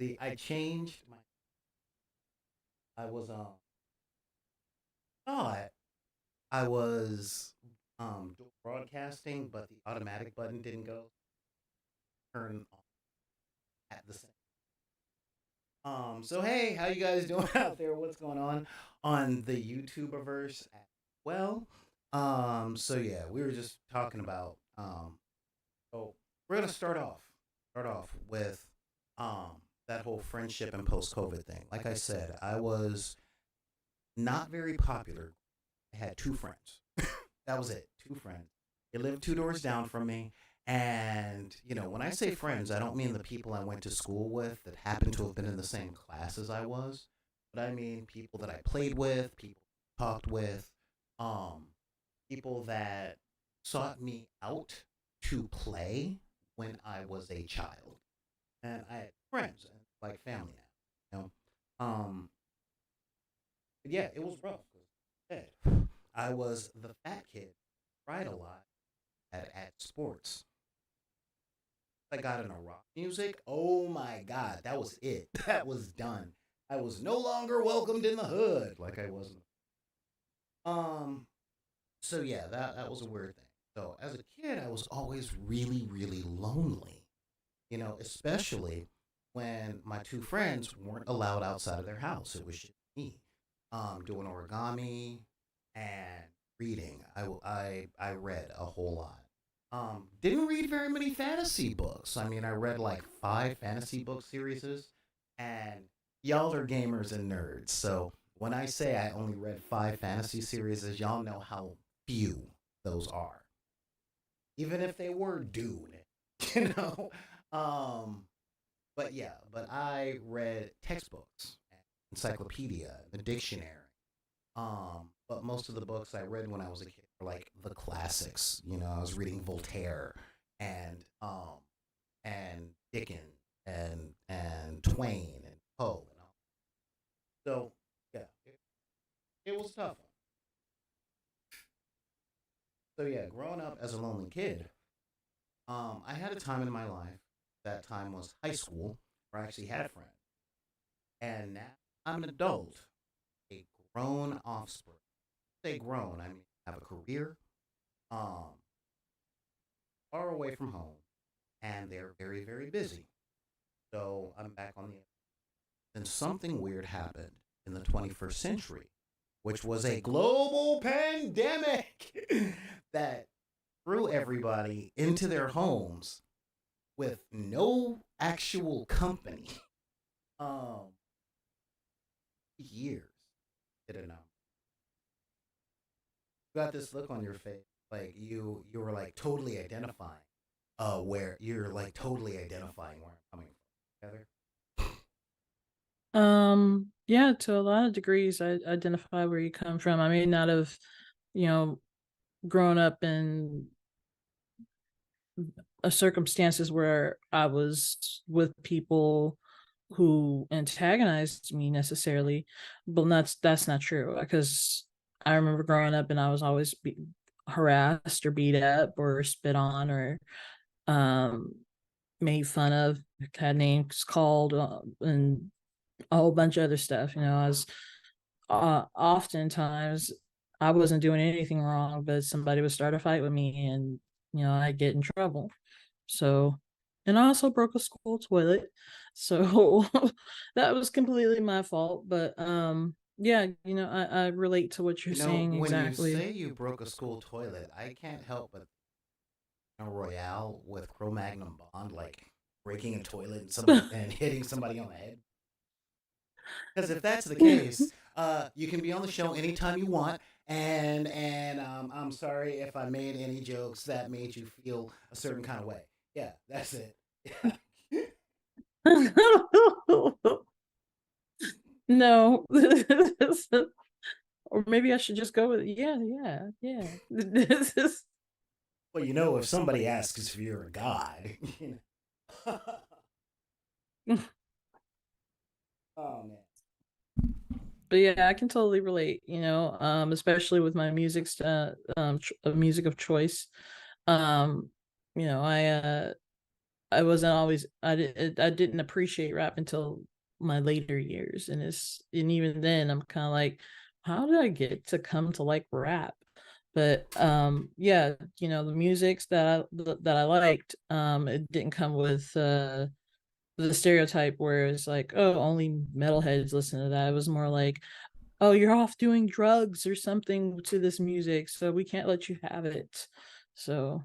the I changed my I was thought I was broadcasting, but the automatic button didn't go turn on at the same. So hey, how you guys doing out there? What's going on the YouTuberverse as well? So yeah, we were just talking about so we're gonna start off with that whole friendship and post COVID thing. Like I said, I was not very popular. I had two friends. That was it. Two friends. They lived two doors down from me. And, when I say friends, I don't mean the people I went to school with that happened to have been in the same class as I was, but I mean people that I played with, people I talked with, um, people that sought me out to play when I was a child. And I had friends and like family now, but yeah, it was rough. 'Cause, I was the fat kid, cried a lot at sports. I got into rock music. Oh my God, that was it. That was done. I was no longer welcomed in the hood like I was. Um. So yeah, that was a weird thing. So as a kid, I was always really really lonely. Especially when my two friends weren't allowed outside of their house. It was just me, doing origami and reading. I read a whole lot. Didn't read very many fantasy books. I mean, I read like five fantasy book series, and y'all are gamers and nerds. So when I say I only read five fantasy series, y'all know how few those are, even if they were Dune, you know. Um, but yeah, but I read textbooks, encyclopedia, the dictionary. But most of the books I read when I was a kid were like the classics. I was reading Voltaire and and Dickens and Twain and Poe and all. So yeah, it was tough. So yeah, growing up as a lonely kid, I had a time in my life. That time was high school, where I actually had friends, and now I'm an adult, a grown offspring. Say grown, I mean I have a career, um, far away from home, and they're very, very busy. So I'm back on the. Then something weird happened in the 21st century, which was a global pandemic that threw everybody into their homes with no actual company. Um, years. Didn't know. You got this look on your face, like you were like totally identifying. Where you're like totally identifying where I'm coming from. Together. Yeah, to a lot of degrees, I identify where you come from. I may not have, you know, grown up in circumstances where I was with people who antagonized me necessarily, but that's not true because I remember growing up and I was always harassed or beat up or spit on or um made fun of, had names called, and a whole bunch of other stuff. I was oftentimes I wasn't doing anything wrong, but somebody would start a fight with me, and I'd get in trouble. So, and I also broke a school toilet, so that was completely my fault. But yeah, I relate to what you're saying When you exactly. say you broke a school toilet, I can't help but a Royale with Cro-Magnon Bond, like breaking a toilet and somebody and hitting somebody on the head. Because if that's the case, you can be on the show anytime you want. And I'm sorry if I made any jokes that made you feel a certain kind of way. Yeah, that's it. Yeah. No. Or maybe I should just go with, yeah, yeah, yeah. This is Well, if somebody asks if you're a god, know. Oh man. but yeah, I can totally relate, especially with my music of choice. Um, I I wasn't always I didn't appreciate rap until my later years, and even then I'm kind of like, how did I get to come to like rap? But yeah, the musics that I liked, it didn't come with the stereotype where it's like, oh, only metalheads listen to that. It was more like, oh, you're off doing drugs or something to this music, so we can't let you have it. So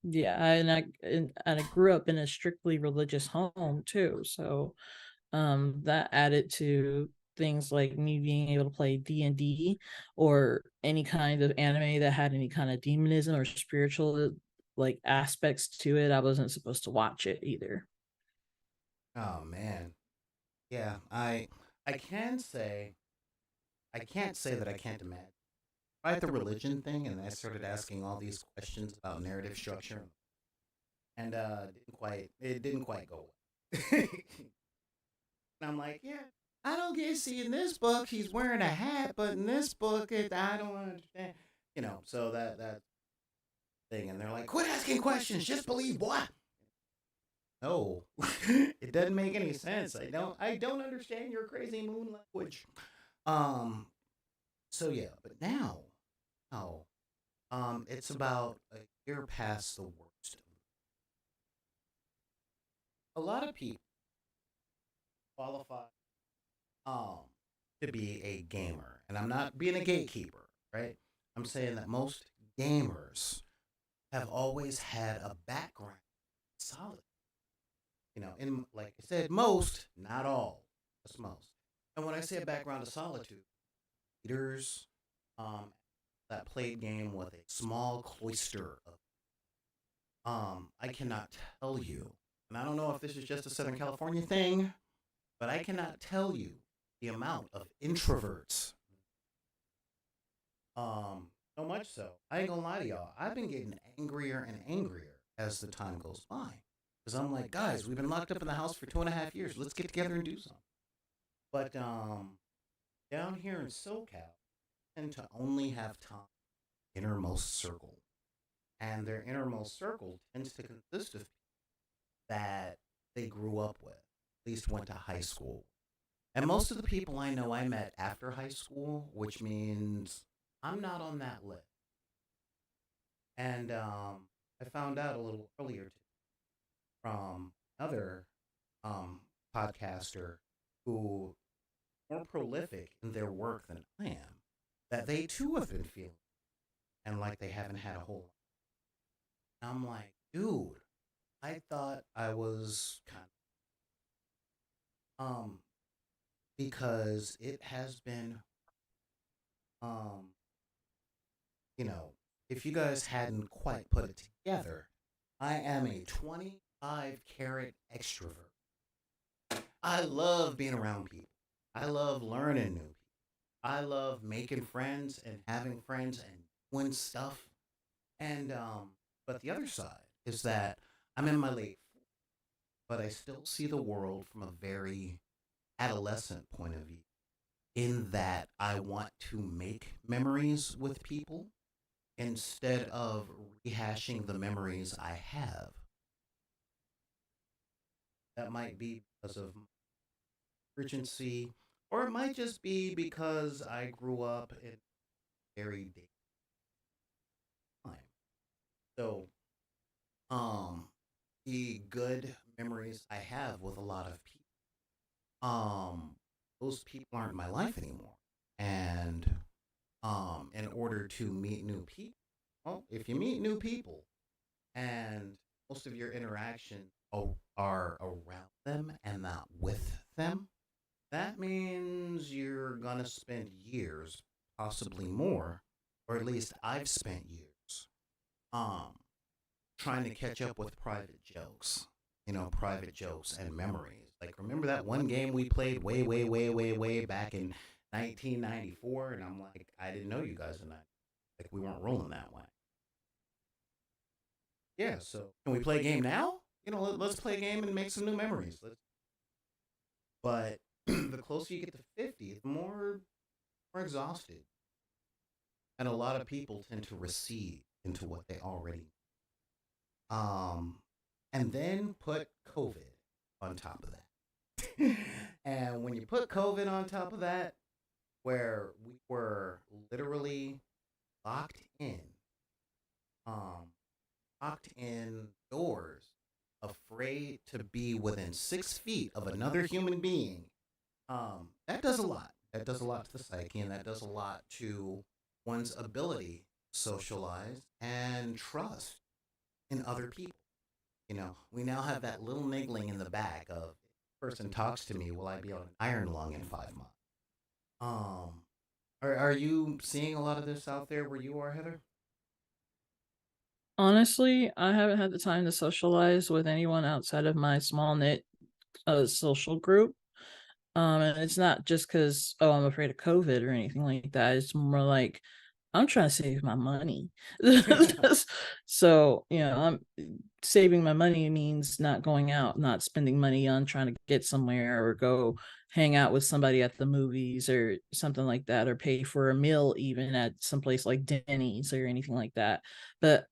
yeah, and I grew up in a strictly religious home too, so that added to things like me being able to play D&D or any kind of anime that had any kind of demonism or spiritual like aspects to it. I wasn't supposed to watch it either. Oh man. Yeah, I can say I can't say that I can't imagine. Right, the religion thing, and I started asking all these questions about narrative structure, and it didn't quite go well. And I'm like, yeah, I don't get. See, in this book, he's wearing a hat, but in this book, I don't understand. So that thing, and they're like, quit asking questions, just believe what. No, it doesn't make any sense. I don't understand your crazy moon language. Um. So yeah, but now, oh, it's about a year past the worst. A lot of people qualify um to be a gamer, and I'm not being a gatekeeper, right? I'm saying that most gamers have always had a background solid. In like I said, most, not all, just most. And when I say a background of solitude, leaders um, that played game with a small cloister of I cannot tell you, and I don't know if this is just a Southern California thing, but I cannot tell you the amount of introverts. Um, so much so, I ain't gonna lie to y'all. I've been getting angrier and angrier as the time goes by, because I'm like, guys, we've been locked up in the house for 2.5 years. Let's get together and do something. But down here in SoCal, I tend to only have time innermost circle, and their innermost circle tends to consist of that they grew up with, at least went to high school. And most of the people I know I met after high school, which means I'm not on that list. And I found out a little earlier from another um, podcaster who more prolific in their work than I am, that they too have been feeling and like they haven't had a whole lot. I'm like, dude, I thought I was kind of because it has been um you know, if you guys hadn't quite put it together, I am a 25 carat extrovert. I love being around people. I love learning new people. I love making friends and having friends and doing stuff. And but the other side is that I'm in my late, but I still see the world from a very adolescent point of view. In that I want to make memories with people instead of rehashing the memories I have. That might be because of urgency, or it might just be because I grew up in a very day time. So, um, the good memories I have with a lot of people, those people aren't in my life anymore. And in order to meet new people, well, if you meet new people and most of your interactions are around them and not with them, that means you're going to spend years, possibly more, or at least I've spent years, um, trying to catch up with private jokes and memories. Like, remember that one game we played way, way, way, way, way back in 1994? And I'm like, I didn't know you guys in that. Like, we weren't rolling that way. Yeah, so can we play a game now? Let's play a game and make some new memories. But the closer you get to 50, the more exhausted. And a lot of people tend to recede into what they already um and then put COVID on top of that. And when you put COVID on top of that, where we were literally locked in, um, locked indoors, afraid to be within 6 feet of another human being, that does a lot. That does a lot to the psyche, and that does a lot to one's ability to socialize and trust in other people. We now have that little niggling in the back of, if a person talks to me, will I be on an iron lung in 5 months? Um, are you seeing a lot of this out there where you are, Heather? Honestly, I haven't had the time to socialize with anyone outside of my small knit social group. And it's not just because, oh, I'm afraid of COVID or anything like that. It's more like I'm trying to save my money. So, I'm saving my money means not going out, not spending money on trying to get somewhere or go hang out with somebody at the movies or something like that, or pay for a meal even at some place like Denny's or anything like that. But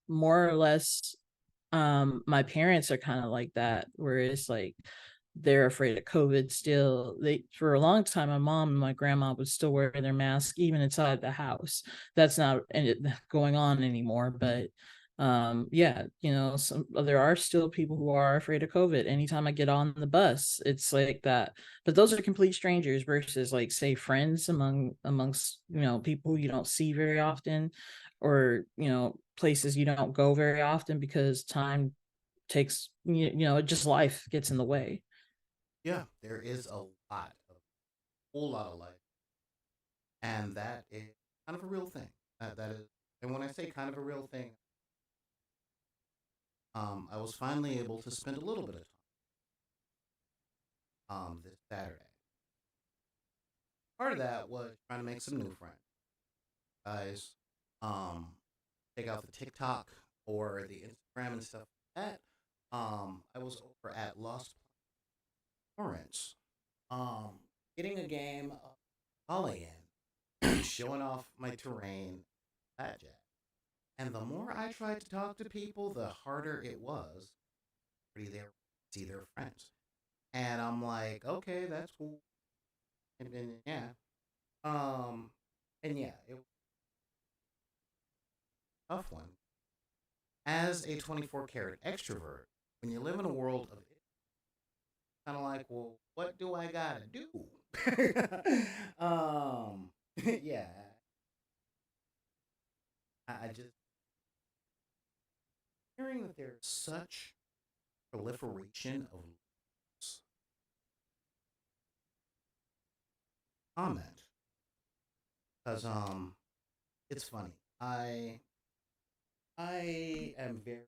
more or less, my parents are kind of like that, where it's like they're afraid of COVID still. They For a long time, my mom and my grandma would still wear their mask even inside the house. That's not going on anymore. But yeah, there are still people who are afraid of COVID. Anytime I get on the bus, it's like that. But those are complete strangers versus, like, say, friends amongst people you don't see very often, or places you don't go very often because time takes, just life gets in the way. Yeah, there is a whole lot of life, and that is kind of a real thing. That is, and when I say kind of a real thing, I was finally able to spend a little bit of time this Saturday. Part of that was trying to make some new friends, guys. Um, Check out the TikTok or the Instagram and stuff like that. I was over at Lost Florence, um, getting a game of volley in, showing off my terrain, that jazz. And the more I tried to talk to people, the harder it was to see their friends. And I'm like, okay, that's cool. And yeah, um, and yeah, it was a tough one. As a 24 karat extrovert, when you live in a world of, kind of like, well, what do I gotta do? um, yeah, I just hearing that there's such proliferation of comment, because it's funny. I am very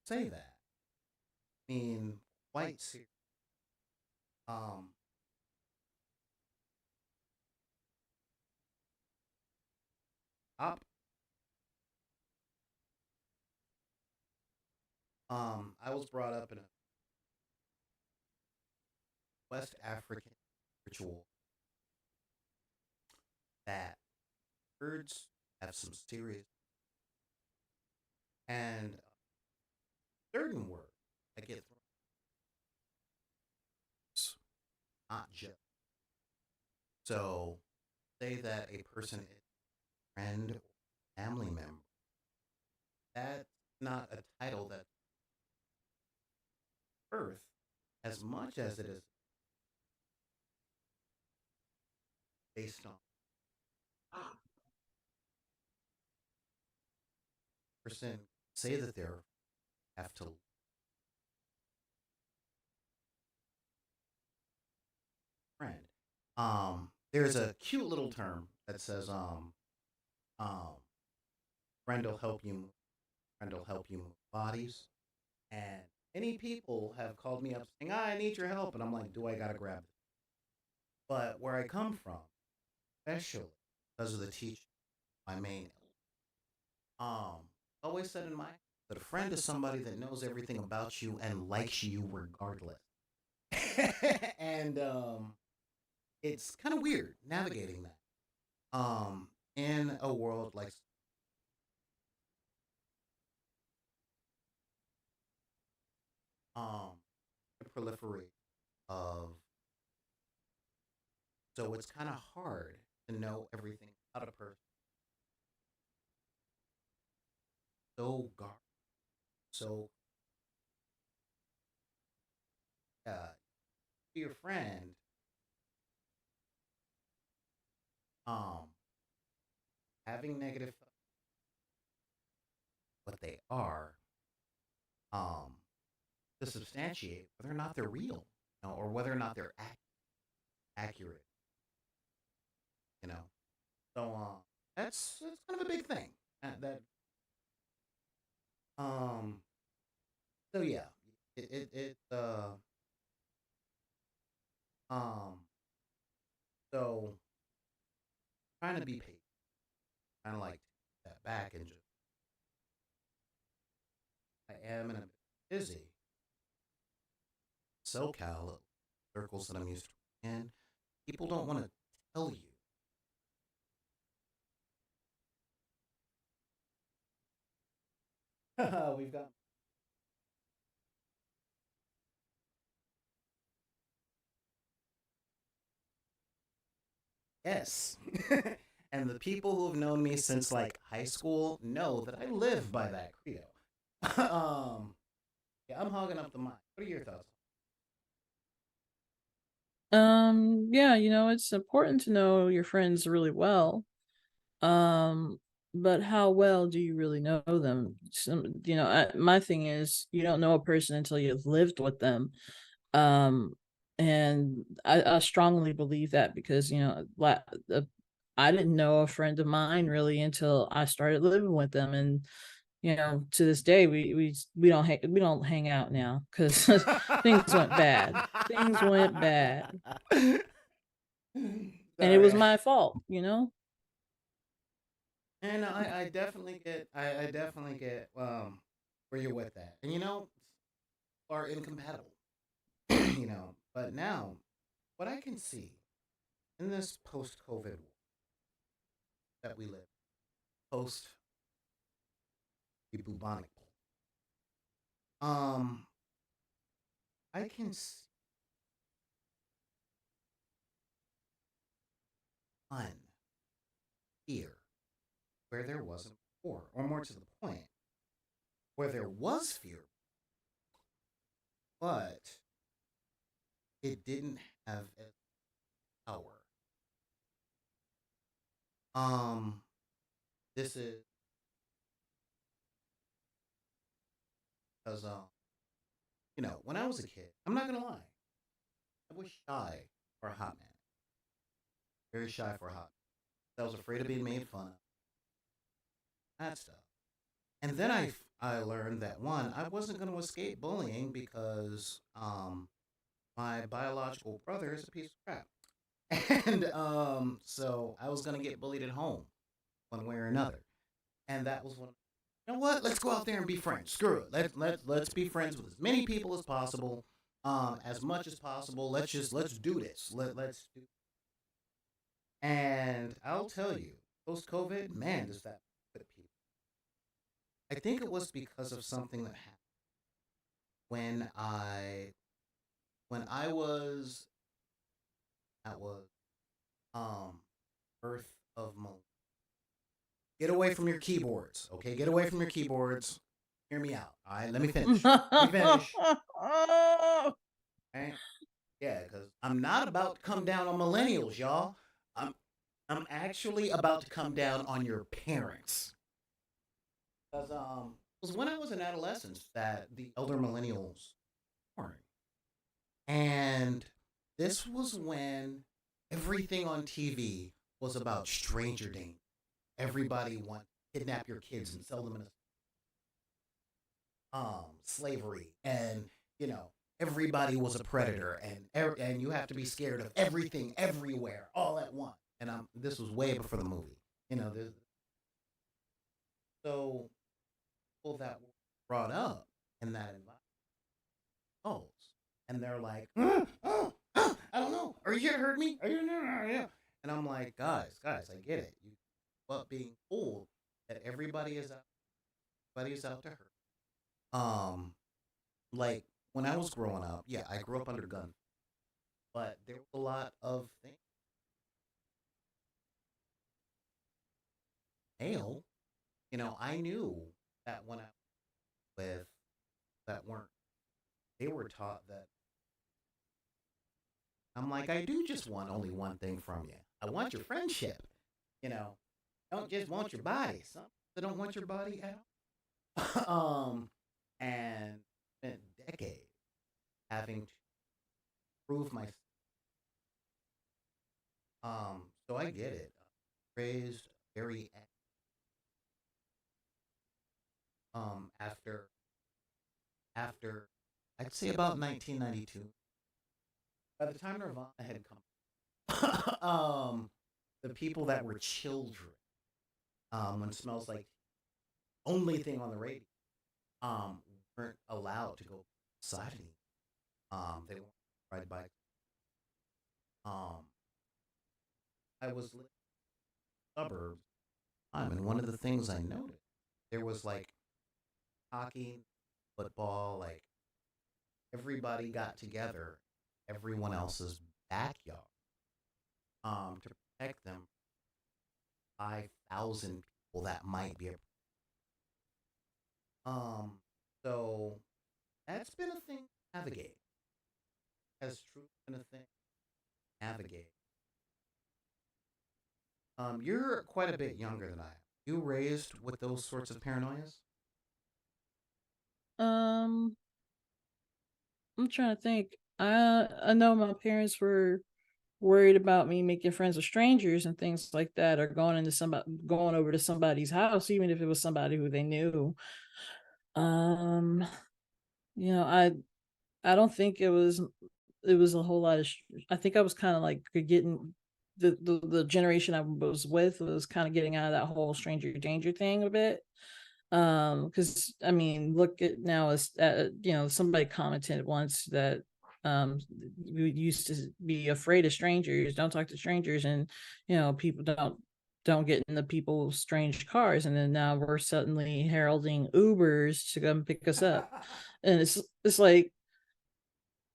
say that. I mean, quite serious. Um, up. I was brought up in a West African ritual that birds have some serious and certain words that get thrown, not just. So, say that a person is a friend or family member, that's not a title that's birth as much as it is based on person say that they're have to friend. There's a cute little term that says um friend will help you friend will help you move bodies. And many people have called me up saying, I need your help. And I'm like, do I gotta grab this? But where I come from, especially because of the teaching, my main always said in my that a friend is somebody that knows everything about you and likes you regardless. And it's kind of weird navigating that. In a world like proliferation of, so it's kind of hard to know everything about a person. So gar, so to your friend, um, having negative thoughts, what they are, um, to substantiate whether or not they're real, or whether or not they're accurate, you know. So that's kind of a big thing. That um so yeah, it um so trying to be patient, kind of like take that back and just I am in a busy SoCal circles that I'm used to, and people don't want to tell you. We've got yes. And the people who have known me since like high school know that I live by that credo. Yeah, I'm hogging up the mic. What are your thoughts? Yeah, it's important to know your friends really well. Um, but how well do you really know them? My thing is you don't know a person until you've lived with them. Um, and I strongly believe that because, I didn't know a friend of mine really until I started living with them. And, to this day, we don't hang out now because things went bad. Things went bad. And it was Sorry. my fault. And I definitely get I definitely get where you're with that. And are incompatible. But now what I can see in this post COVID world that we live, post bubonic, um, I can see one fear where there wasn't before, or more to the point, where there was fear, but it didn't have as power. Um, this is because when I was a kid, I'm not gonna lie, I was shy for a hot minute, very shy for a hot minute. I was afraid of being made fun of, that stuff. And then I learned that one, I wasn't gonna escape bullying because my biological brother is a piece of crap. And so I was gonna get bullied at home one way or another. And that was one. You know what? Let's go out there and be friends. Screw it. Let's be friends with as many people as possible, as much as possible. Let's do this. Let's do. And I'll tell you, post COVID, man, does that put people. I think it was because of something that happened when I was that was um birth of Mo. Get away from your keyboards, okay? Get away from your keyboards. Hear me out. All right, let me finish. Let me finish. Right? Yeah, because I'm not about to come down on millennials, y'all. I'm I'm actually about to come down on your parents. Because it was when I was an adolescent that the elder millennials were born. And this was when everything on TV was about stranger danger. Everybody want to kidnap your kids and sell them in slavery, and everybody was a predator, and you have to be scared of everything everywhere all at once. And this was way before the movie. This, so people that were brought up in that environment, oh, and they're like, I don't know. Are you here to hurt me? Are you? Yeah. And I'm like, guys, I get it. But being told that everybody is out to hurt. Like when I was growing up, yeah, I grew up under gun, but there were a lot of things. Male, I knew that when I was with that weren't, they were taught that I'm like, I do just want only one thing from you. I want your friendship. You know, don't just want your body. Some people don't want your body at all. And spent decades having to prove myself. So I get it. Raised very after after I'd say about 1992. By the time Nirvana had come, the people that were children, when Smells Like only thing on the radio, um, weren't allowed to go outside anymore. They weren't ride bikes. Um, I was living in the suburbs, and one of the things I noticed there was like hockey, football, like everybody got together, everyone else's backyard, to protect them. 5,000 people that might be a so that's been a thing to navigate. Has truly been a thing to navigate. You're quite a bit younger than I am. You raised with those sorts of paranoias? Um, I'm trying to think. I know my parents were worried about me making friends with strangers and things like that, or going over to somebody's house, even if it was somebody who they knew. Um, you know, I don't think it was a whole lot of. I think I was kind of like getting the generation I was with was kind of getting out of that whole stranger danger thing a bit. Because I mean, look at now as somebody commented once that we used to be afraid of strangers, don't talk to strangers, and people don't get in the people's strange cars, and then now we're suddenly heralding Ubers to come pick us up, and it's like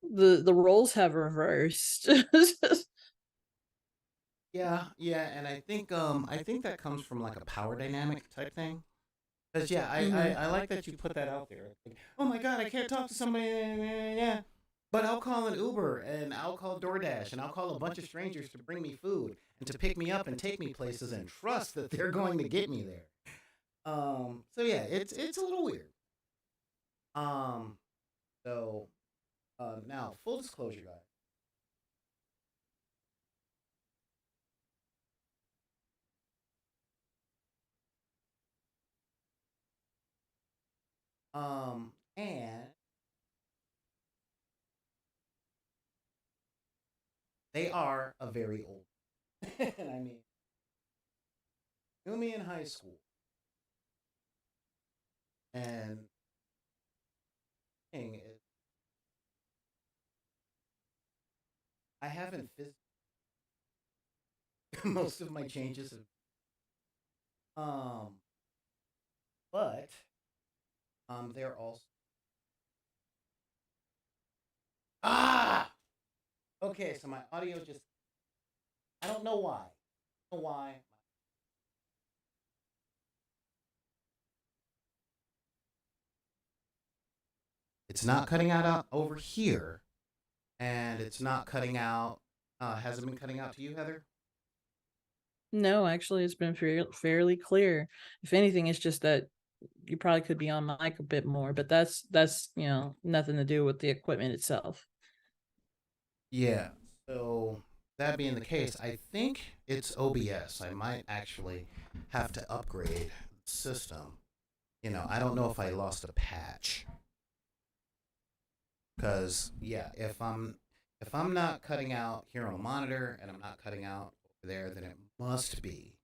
the roles have reversed. Yeah, yeah, and I think that comes from like a power dynamic type thing. Because yeah, Hmm. I like that you put that out there. Like, oh my God, I can't talk to somebody. Yeah, but I'll call an Uber and I'll call DoorDash and I'll call a bunch of strangers to bring me food and to pick me up and take me places and trust that they're going to get me there. So yeah, it's a little weird. Um, so now full disclosure, guys. And they are a very old. And I mean, knew me in high school, and thing is, I haven't most of my changes have, um, but they're also ah okay. So my audio just I don't know why. I don't know why it's not cutting out over here, and it's not cutting out. Has it been cutting out to you, Heather? No, actually, it's been fairly clear. If anything, it's just that you probably could be on mic a bit more, but that's nothing to do with the equipment itself. Yeah. So that being the case, I think it's OBS. I might actually have to upgrade the system. I don't know if I lost a patch because yeah, if I'm not cutting out here on the monitor and I'm not cutting out over there, then it must be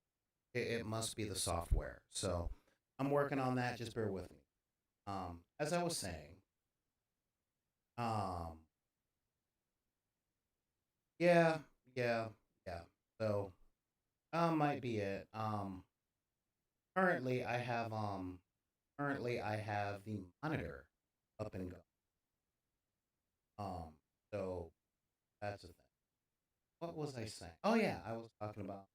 the software. So I'm working on that. Just bear with me. As I was saying, um, yeah, yeah, yeah. So might be it. Currently I have currently I have the monitor up and going. that's the thing. What was I saying? Oh yeah, I was talking about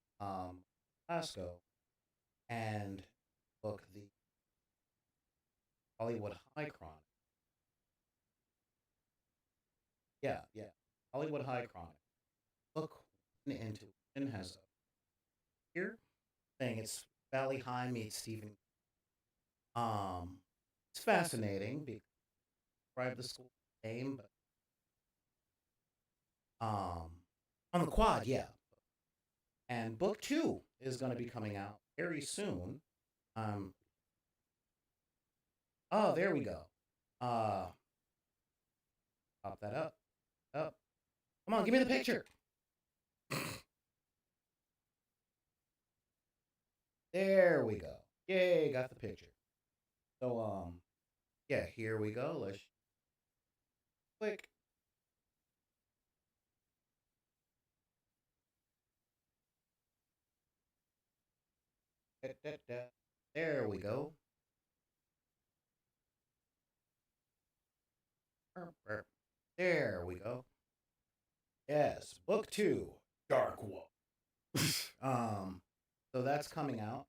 Glasgow and book the Hollywood High Chronicle. Yeah, yeah. Hollywood High Chronicle. Book one into it has a here thing. It's Valley High meets Stephen. Um, it's fascinating because I describe the school name, but on the quad, yeah. And book two is going to be coming out very soon. Um, oh, there we go. Uh, pop that up. Up. Come on, give me the picture. There we go. Yay, got the picture. So, yeah, here we go. Let's click. Da, da, da. There we go. There we go. Yes, book two, Dark Wolf. So that's coming out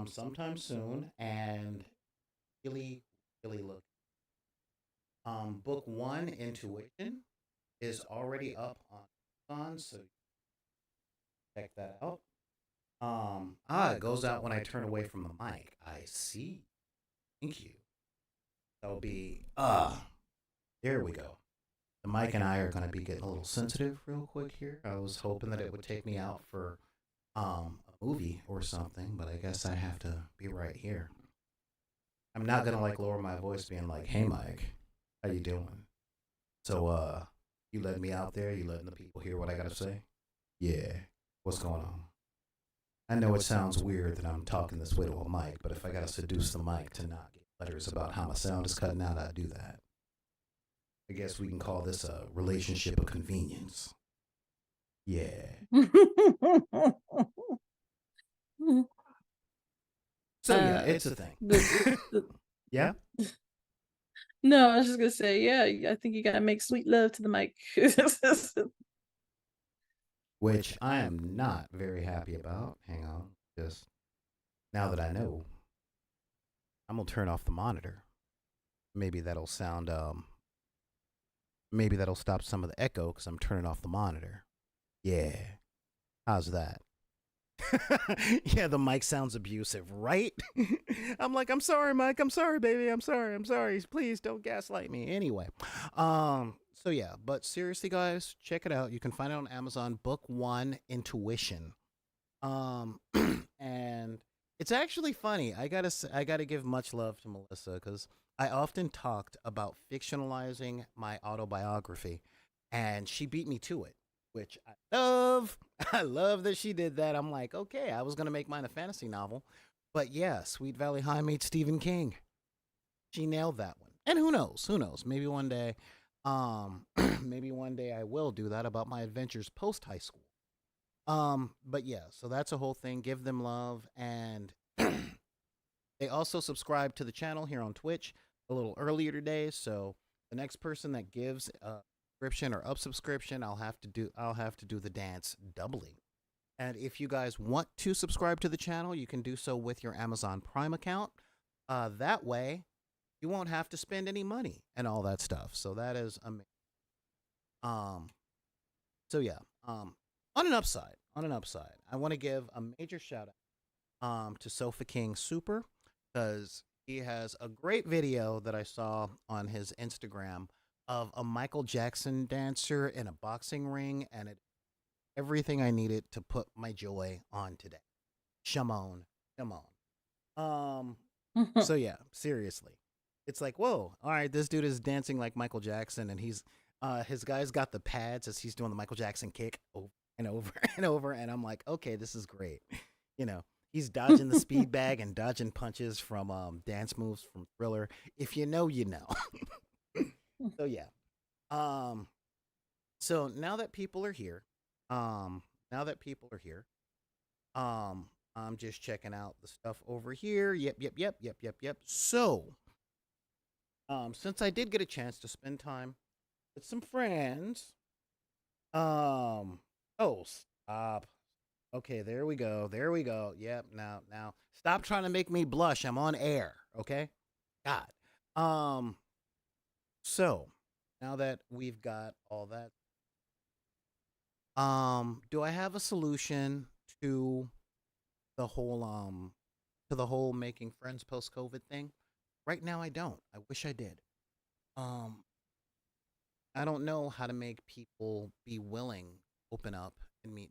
sometime soon, and really, really look. Book one, Intuition, is already up on Amazon, so check that out. It goes out when I turn away from the mic. I see. Thank you. That'll be there we go. The mic and I are gonna be getting a little sensitive real quick here. I was hoping that it would take me out for a movie or something, but I guess I have to be right here. I'm not gonna like lower my voice being like, "Hey Mike, how you doing?" So you letting me out there, you letting the people hear what I gotta say? Yeah. What's going on? I know it sounds weird that I'm talking this way to a mic, but if I gotta seduce the mic to not get letters about how my sound is cutting out, I do that. I guess we can call this a relationship of convenience. Yeah. So yeah, it's a thing. Yeah. No, I was just gonna say, yeah, I think you gotta make sweet love to the mic. Which I am not very happy about. Hang on. Just now that I know, I'm gonna turn off the monitor. Maybe that'll sound maybe that'll stop some of the echo because I'm turning off the monitor. Yeah. How's that? Yeah, the mic sounds abusive, right? I'm like, I'm sorry, Mike. I'm sorry, baby. I'm sorry. I'm sorry. Please don't gaslight me. Anyway, so yeah, but seriously, guys, check it out. You can find it on Amazon. Book one, Intuition. Um, and it's actually funny. I gotta give much love to Melissa because I often talked about fictionalizing my autobiography, and she beat me to it, which I love. I love that she did that. I'm like, okay, I was gonna make mine a fantasy novel, but yeah, Sweet Valley High meets Stephen King. She nailed that one. And who knows? Who knows? Maybe one day, maybe one day I will do that about my adventures post high school. But yeah, so that's a whole thing. Give them love, and they also subscribe to the channel here on Twitch a little earlier today. So the next person that gives a subscription or up subscription, I'll have to do the dance doubly. And if you guys want to subscribe to the channel, you can do so with your Amazon Prime account. That way, you won't have to spend any money and all that stuff. So that is amazing. Um, so yeah. On an upside, I want to give a major shout out to Sofa King Super because he has a great video that I saw on his Instagram of a Michael Jackson dancer in a boxing ring, and it everything I needed to put my joy on today. Shimon, come on. So yeah, seriously, it's like, whoa, all right, this dude is dancing like Michael Jackson, and his guy's got the pads as he's doing the Michael Jackson kick over and over and over, and I'm like, okay, this is great. You know, he's dodging the speed bag and dodging punches from dance moves from Thriller. If you know, you know. So yeah. Um. So now that people are here, um, now that people are here, I'm just checking out the stuff over here. Yep. So, since I did get a chance to spend time with some friends, Um. Oh, stop. Okay, there we go. There we go. Yep. Now, stop trying to make me blush. I'm on air. Okay. God. Um. So, now that we've got all that, do I have a solution to the whole making friends post COVID thing? Right now, I don't. I wish I did. Um. I don't know how to make people be willing, open up, and meet.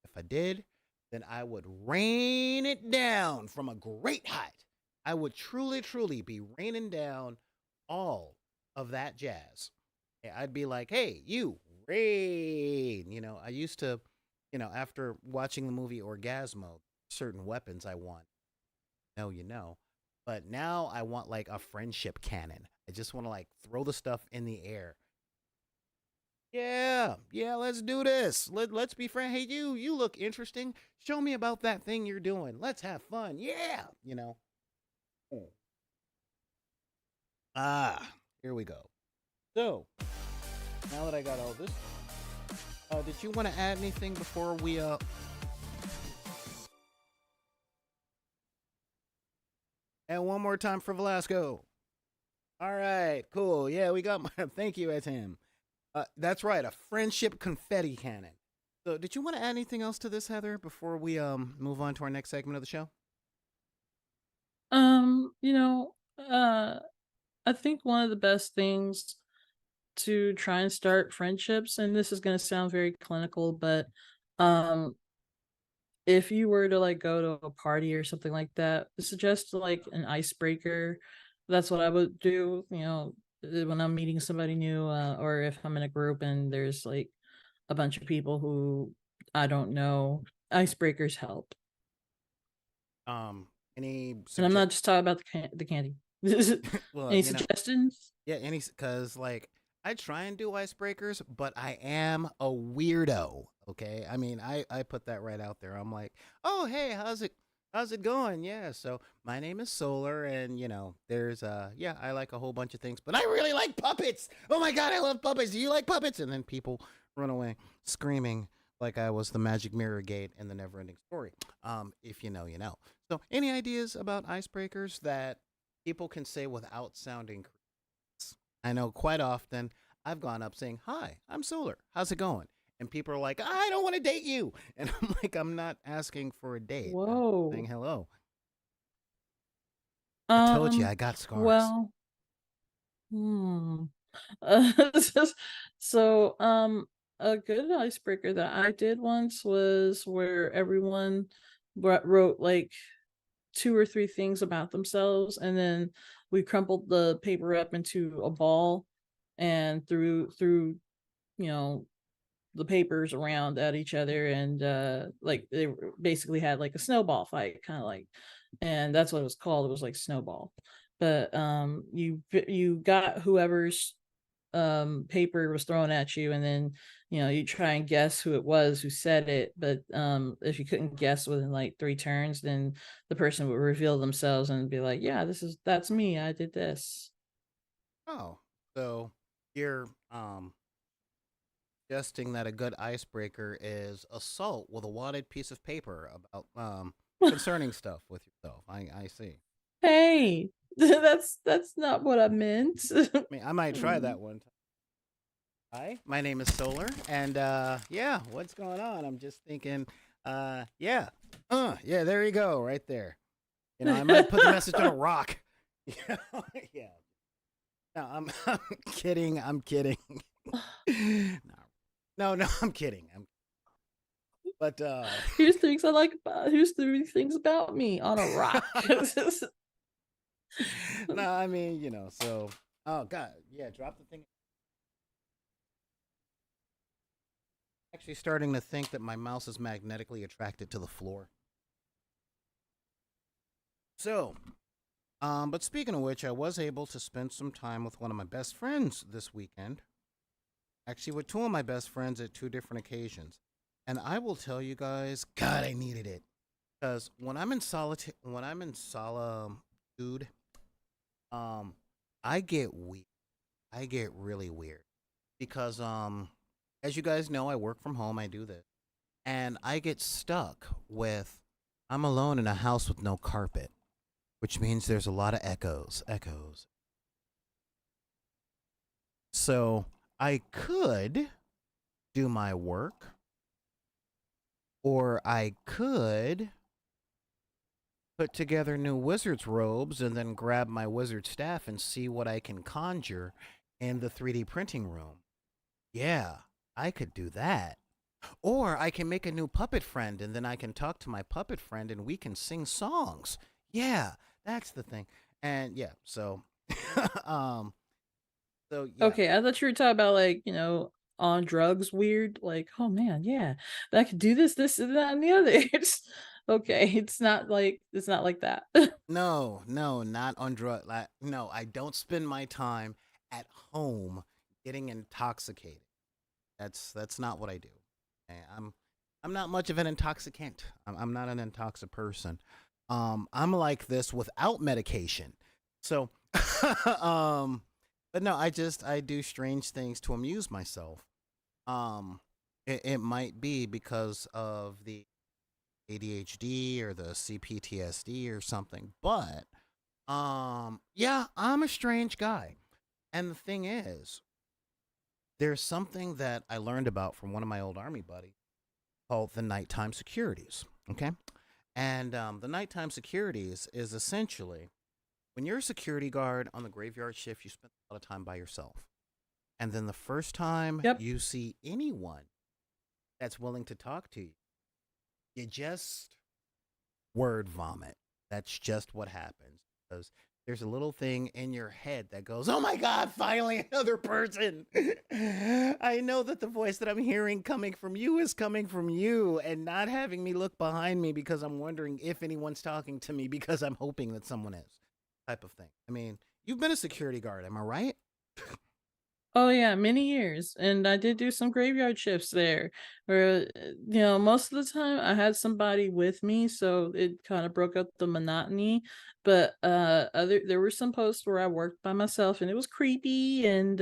If I did, then I would rain it down from a great height. I would truly, truly be raining down all of that jazz. I'd be like, hey, you, rain. I used to, after watching the movie Orgasmo, certain weapons I want. No, you know. But now I want like a friendship cannon. I just want to like throw the stuff in the air. Yeah, yeah, let's do this. Let's be friends. Hey, you look interesting. Show me about that thing you're doing. Let's have fun. Yeah. Mm. Here we go. So, now that I got all this, did you want to add anything before we and one more time for Velasco? All right, cool. Yeah, we got my thank you, Tim. That's right, a friendship confetti cannon. So, did you want to add anything else to this, Heather, before we move on to our next segment of the show? You know, I think one of the best things to try and start friendships, and this is going to sound very clinical, but um if you were to like go to a party or something like that, suggest like an icebreaker. That's what I would do, when I'm meeting somebody new, or if I'm in a group and there's like a bunch of people who I don't know, icebreakers help. Um, any And I'm suggest? not just talking about the candy. Well, Any suggestions? yeah, any because like I try and do icebreakers, but I am a weirdo. Okay, I mean I put that right out there. I'm like, oh hey, how's it going? Yeah, so my name is Solar, and there's yeah, I like a whole bunch of things, but I really like puppets. Oh my god, I love puppets. Do you like puppets? And then people run away screaming like I was the magic mirror gate in the never ending story. If you know, you know. So, any ideas about icebreakers that people can say without sounding creeps? I know quite often I've gone up saying, "Hi, I'm Solar. How's it going?" And people are like, "I don't want to date you." And I'm like, "I'm not asking for a date. I'm saying Whoa. hello. I told you Um, I got scars." well, hmm. Uh, so, a good icebreaker that I did once was where everyone wrote like two or three things about themselves, and then we crumpled the paper up into a ball and threw you know the papers around at each other, and like they basically had like a snowball fight, kind of like, and that's what it was called. It was like snowball, but you got whoever's paper was thrown at you, and then you try and guess who it was who said it, but if you couldn't guess within like three turns, then the person would reveal themselves and be like, yeah, that's me, I did this. Oh, so you're suggesting that a good icebreaker is assault with a wadded piece of paper about concerning stuff with yourself. I see. Hey, that's not what I meant. I mean, I might try Hmm. that one time. Hi, my name is Solar, and yeah, what's going on? I'm just thinking, yeah, yeah, there you go, right there. I might put the message on a rock. Yeah, yeah. No, I'm kidding. I'm kidding. No, I'm kidding. But Here's three things about me on a rock. no, I mean, so oh god, yeah, drop the thing. Actually, starting to think that my mouse is magnetically attracted to the floor. So, but speaking of which, I was able to spend some time with one of my best friends this weekend. Actually, with two of my best friends at two different occasions. And I will tell you guys, God, I needed it. Because when I'm in solitude, um, I get weird. I get really weird because as you guys know, I work from home. I do this, and I get stuck with I'm alone in a house with no carpet, which means there's a lot of echoes. Echoes. So I could do my work, or I could put together new wizard's robes and then grab my wizard staff and see what I can conjure in the 3D printing room. Yeah, I could do that. Or I can make a new puppet friend and then I can talk to my puppet friend and we can sing songs. Yeah, that's the thing. And yeah, so um yeah. Okay, I thought you were talking about like, on drugs weird. Like, oh man, yeah, I could do this, and that, and the other. It's okay. It's not like that. No, no, not on drug. Like, no, I don't spend my time at home getting intoxicated. That's not what I do. I'm not much of an intoxicant. I'm not an intoxic person. I'm like this without medication. So, um, but no, I do strange things to amuse myself. Um, it might be because of the ADHD or the CPTSD or something, but yeah, I'm a strange guy. And the thing is, there's something that I learned about from one of my old army buddies called the nighttime securities. Okay. And the nighttime securities is essentially when you're a security guard on the graveyard shift, you spend a lot of time by yourself. And then the first time Yep. you see anyone that's willing to talk to you, you just word vomit. That's just what happens. Because there's a little thing in your head that goes, "Oh my God, finally another person." I know that the voice that I'm hearing coming from you is coming from you and not having me look behind me because I'm wondering if anyone's talking to me because I'm hoping that someone is, type of thing. I mean, you've been a security guard, am I right? Oh yeah, many years, and I did do some graveyard shifts there. Where most of the time I had somebody with me, so it kind of broke up the monotony. But there were some posts where I worked by myself, and it was creepy. And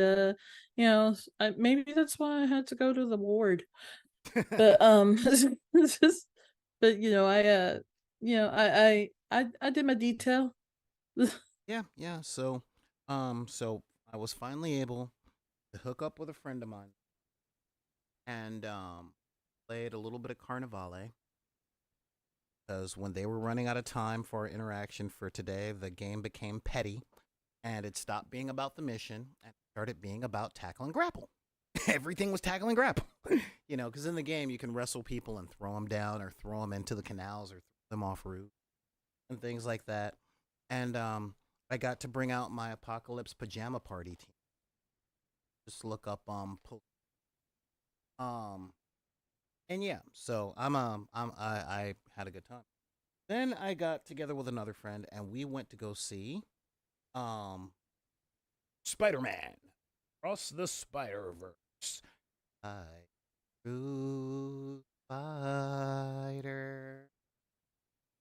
maybe that's why I had to go to the ward. But but I did my detail. Yeah, yeah. So I was finally able to hook up with a friend of mine and played a little bit of Carnivale because when they were running out of time for our interaction for today, the game became petty and it stopped being about the mission and started being about tackle and grapple. Everything was tackle and grapple, because in the game you can wrestle people and throw them down or throw them into the canals or throw them off route and things like that. And I got to bring out my apocalypse pajama party team. Just look up um and yeah, so I had a good time. Then I got together with another friend and we went to go see um Spider-Man Across the Spider-Verse. I true spider.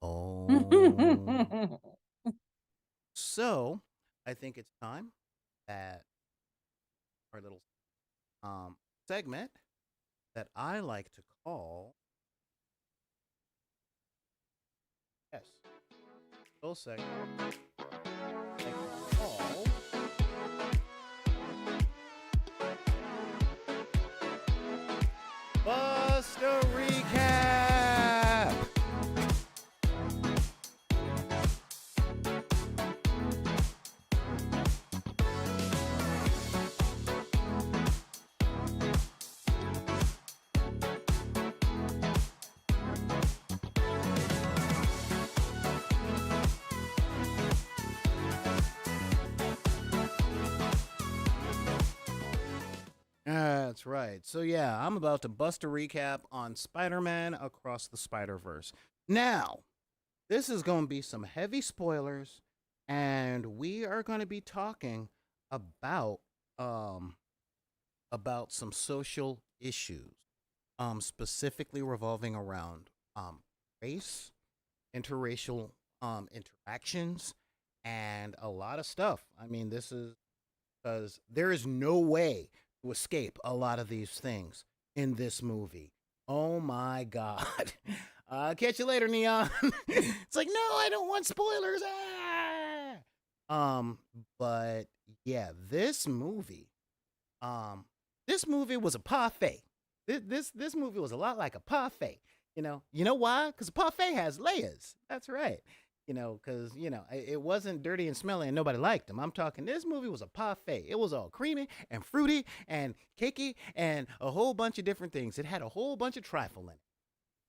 Oh. So, I think it's time that our little segment that I like to call yes, little segment I like to call Buster Recap. That's right. So yeah, I'm about to bust a recap on Spider-Man Across the Spider-Verse. Now, this is going to be some heavy spoilers and we are going to be talking about um some social issues specifically revolving around race, interracial interactions and a lot of stuff. I mean, this is because there is no way to escape a lot of these things in this movie. Oh my god. Catch you later, Neon. It's like, no, I don't want spoilers. Um, but yeah, um, this movie was a parfait. This movie was a lot like a parfait. You know why? Because a parfait has layers. That's right. Because it wasn't dirty and smelly and nobody liked them. I'm talking. This movie was a parfait. It was all creamy and fruity and cakey and a whole bunch of different things. It had a whole bunch of trifle in it.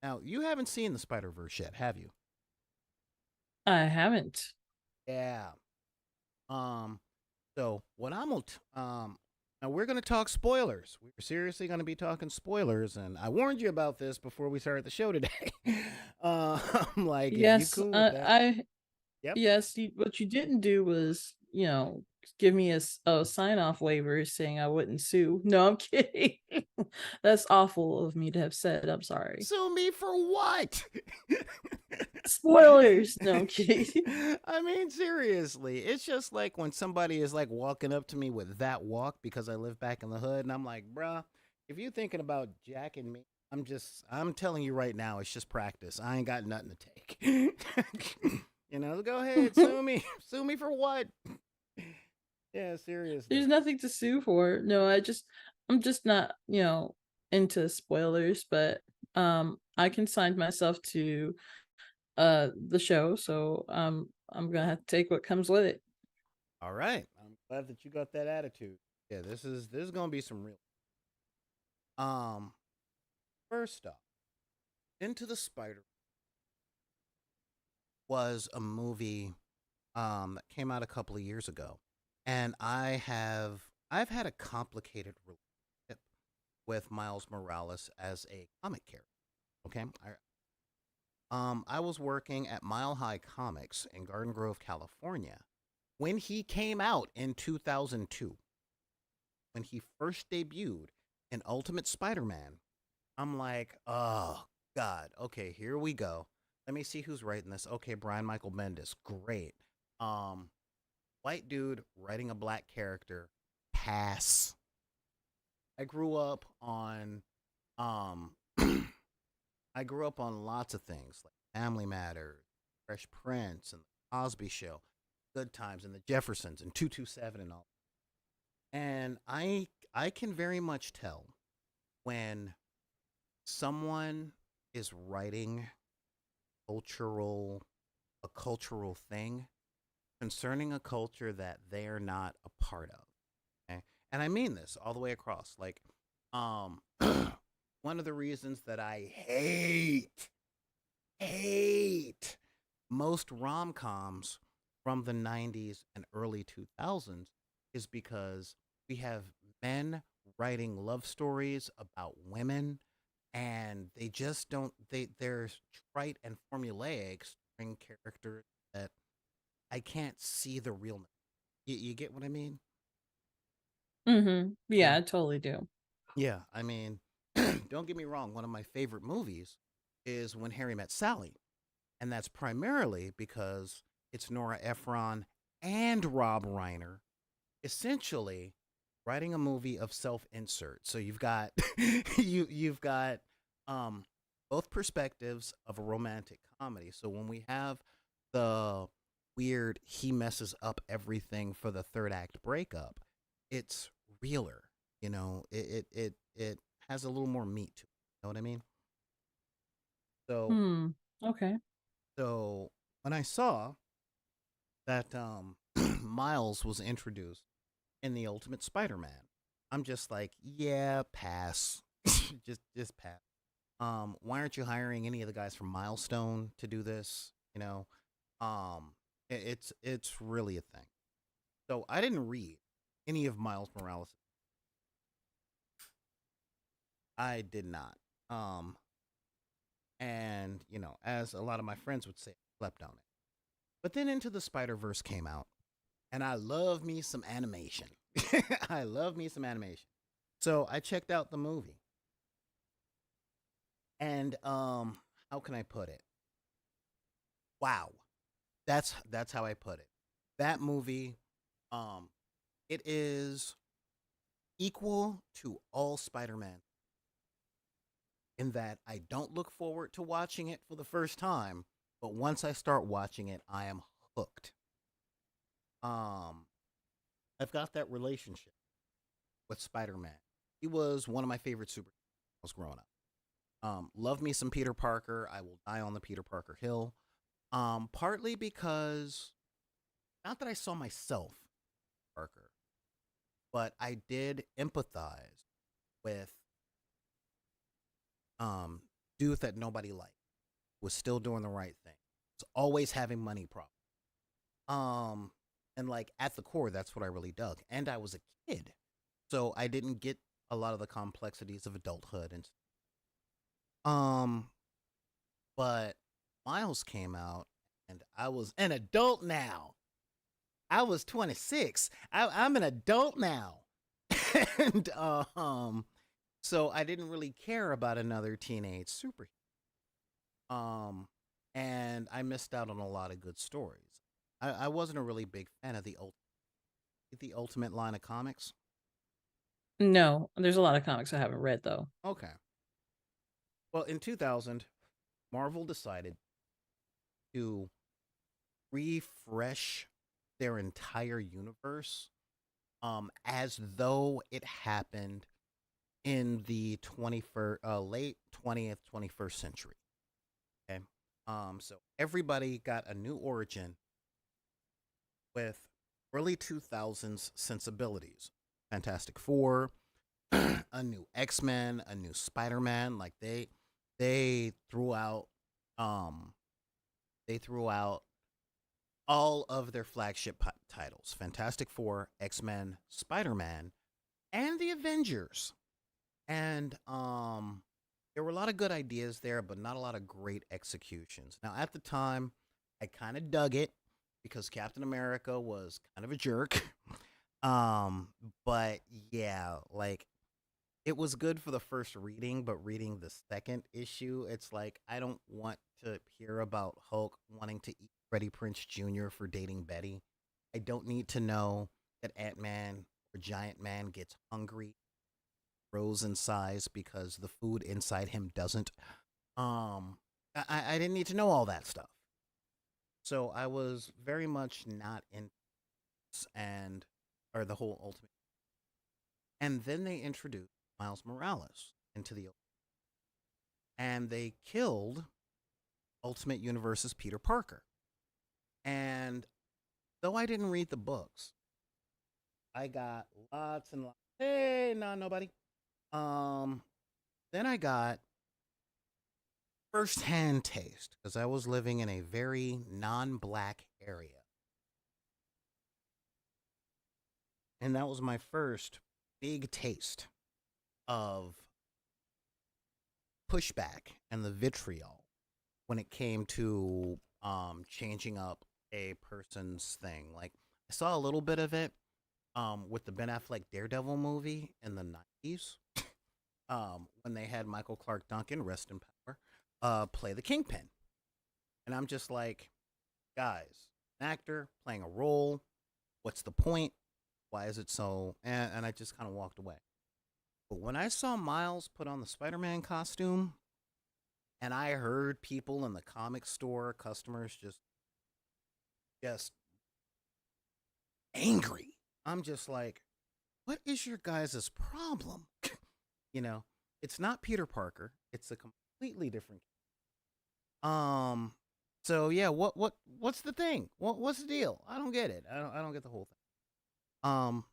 Now you haven't seen the Spider Verse yet, have you? I haven't. Yeah. Um, so what I'm gonna now we're gonna talk spoilers. We're seriously gonna be talking spoilers, and I warned you about this before we started the show today. Like if you Yes, cool with that, I yep. yes. What you didn't do was, give me a sign off waiver saying I wouldn't sue. No, I'm kidding. That's awful of me to have said. I'm sorry. Sue me for what? Spoilers. No, I'm kidding. I mean, seriously, it's just like when somebody is like walking up to me with that walk because I live back in the hood, and I'm like, bruh, if you're thinking about jacking me, I'm telling you right now, it's just practice. I ain't got nothing to take. Go ahead, sue me. Sue me for what? Yeah, seriously. There's nothing to sue for. No, I'm just not, into spoilers, but I consigned myself to the show, so I'm gonna have to take what comes with it. All right, I'm glad that you got that attitude. Yeah, this is gonna be some real. Um, First off, Into the Spider was a movie that came out a couple of years ago, and I've had a complicated relationship with Miles Morales as a comic character. Okay, I was working at Mile High Comics in Garden Grove, California, when he came out in 2002. When he first debuted in Ultimate Spider-Man, I'm like, oh God, okay, here we go. Let me see who's writing this. Okay, Brian Michael Bendis, great. Um, White dude writing a black character. Pass. I grew up on um I grew up on lots of things like Family Matters, Fresh Prince, and the Cosby Show, Good Times, and the Jeffersons, and 227 and all. And I can very much tell when someone is writing cultural a cultural thing concerning a culture that they're not a part of. Okay? And I mean this all the way across. Like, um, one of the reasons that I hate most rom coms from the 90s and early 2000s is because we have men writing love stories about women and they just don't they're trite and formulaic string characters that I can't see the realness. You get what I mean? Yeah, Yeah. I totally do. Yeah, I mean, don't get me wrong, one of my favorite movies is When Harry Met Sally, and that's primarily because it's Nora Ephron and Rob Reiner essentially writing a movie of self-insert. So you've got you've got um both perspectives of a romantic comedy. So when we have the weird he messes up everything for the third act breakup, it's realer. It has a little more meat to it. You know what I mean? So Hmm. Okay. so when I saw that Miles was introduced in the Ultimate Spider-Man, I'm just like, yeah, pass. Just pass. Why aren't you hiring any of the guys from Milestone to do this? Um, it's really a thing. So I didn't read any of Miles Morales. I did not. Um, and as a lot of my friends would say, I slept on it. But then Into the Spider Verse came out, and I love me some animation. I love me some animation. So I checked out the movie, and how can I put it? Wow, that's how I put it. That movie, um, it is. equal to all Spider-Man in that I don't look forward to watching it for the first time, but once I start watching it, I am hooked. Um, I've got that relationship with Spider-Man. He was one of my favorite superheroes when I was growing up. Love me some Peter Parker. I will die on the Peter Parker hill. Partly because not that I saw myself Parker, but I did empathize with um dude that nobody liked was still doing the right thing. Was always having money problems. Um, and like at the core, that's what I really dug. And I was a kid, so I didn't get a lot of the complexities of adulthood. And um, but Miles came out, and I was an adult now. I was 26. I'm an adult now, and so I didn't really care about another teenage superhero. Um, and I missed out on a lot of good stories. I wasn't a really big fan of the Ultimate line of comics. No, there's a lot of comics I haven't read though. Okay. Well, in 2000, Marvel decided to refresh their entire universe as though it happened in the 21st late 20th 21st century. Okay. So everybody got a new origin with early 2000s sensibilities. Fantastic Four, a new X-Men, a new Spider-Man. Like they threw out um they threw out all of their flagship titles: Fantastic Four, X-Men, Spider-Man, and the Avengers. And there were a lot of good ideas there, but not a lot of great executions. Now, at the time, I kind of dug it because Captain America was kind of a jerk. um, but yeah, like it was good for the first reading, but reading the second issue, it's like I don't want to hear about Hulk wanting to eat Freddie Prince Jr. for dating Betty. I don't need to know that Ant Man or Giant Man gets hungry, grows in size because the food inside him doesn't. I didn't need to know all that stuff. So I was very much not in and or the whole ultimate. And then they introduced Miles Morales into the and they killed Ultimate Universe's Peter Parker. And though I didn't read the books, I got lots and lots. Hey, no, nobody. Um, then I got firsthand taste because I was living in a very non-black area, and that was my first big taste of pushback and the vitriol when it came to changing up a person's thing. Like I saw a little bit of it with the Ben Affleck Daredevil movie in the 90s when they had Michael Clark Duncan, rest in power, play the Kingpin. And I'm just like, guys, an actor playing a role, what's the point? Why is it so? And I just kind of walked away. But when I saw Miles put on the Spider Man costume, and I heard people in the comic store, customers just angry. I'm just like, what is your guys' problem? you know, it's not Peter Parker. It's a completely different. Um. So yeah, what's the thing? What's the deal? I don't get it. I don't get the whole thing.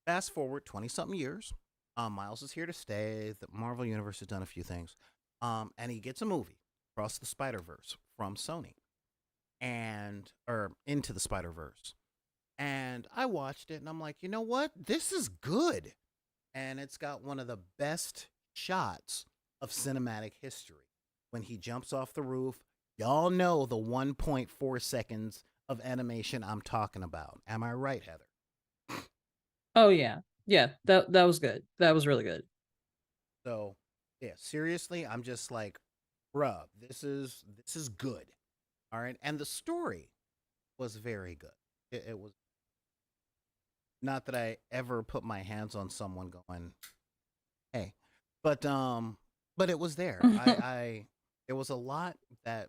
Fast forward 20 something years. Miles is here to stay. The Marvel Universe has done a few things. And he gets a movie, Across the Spider-Verse from Sony, and or Into the Spider-Verse. And I watched it and I'm like, you know what? This is good. And it's got one of the best shots of cinematic history. When he jumps off the roof, y'all know the 1.4 seconds of animation I'm talking about. Am I right, Heather? Oh yeah. Yeah, that was good. That was really good. So, yeah, seriously, I'm just like, bruh, this is good. All right. And the story was very good. It was not that I ever put my hands on someone going, hey, but but it was there. I there was a lot that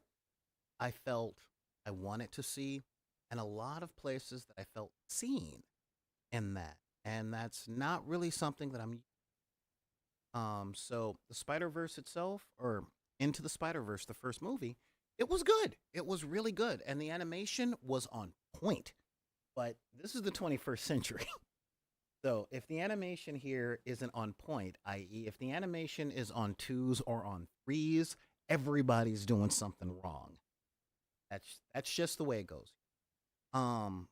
I felt I wanted to see, and a lot of places that I felt seen in that, and that's not really something that I'm. So the Spider Verse itself, or Into the Spider Verse, the first movie, it was good. It was really good, and the animation was on point. But this is the 21st century. So if the animation here isn't on point, i.e., if the animation is on twos or on threes, everybody's doing something wrong. That's just the way it goes. Um,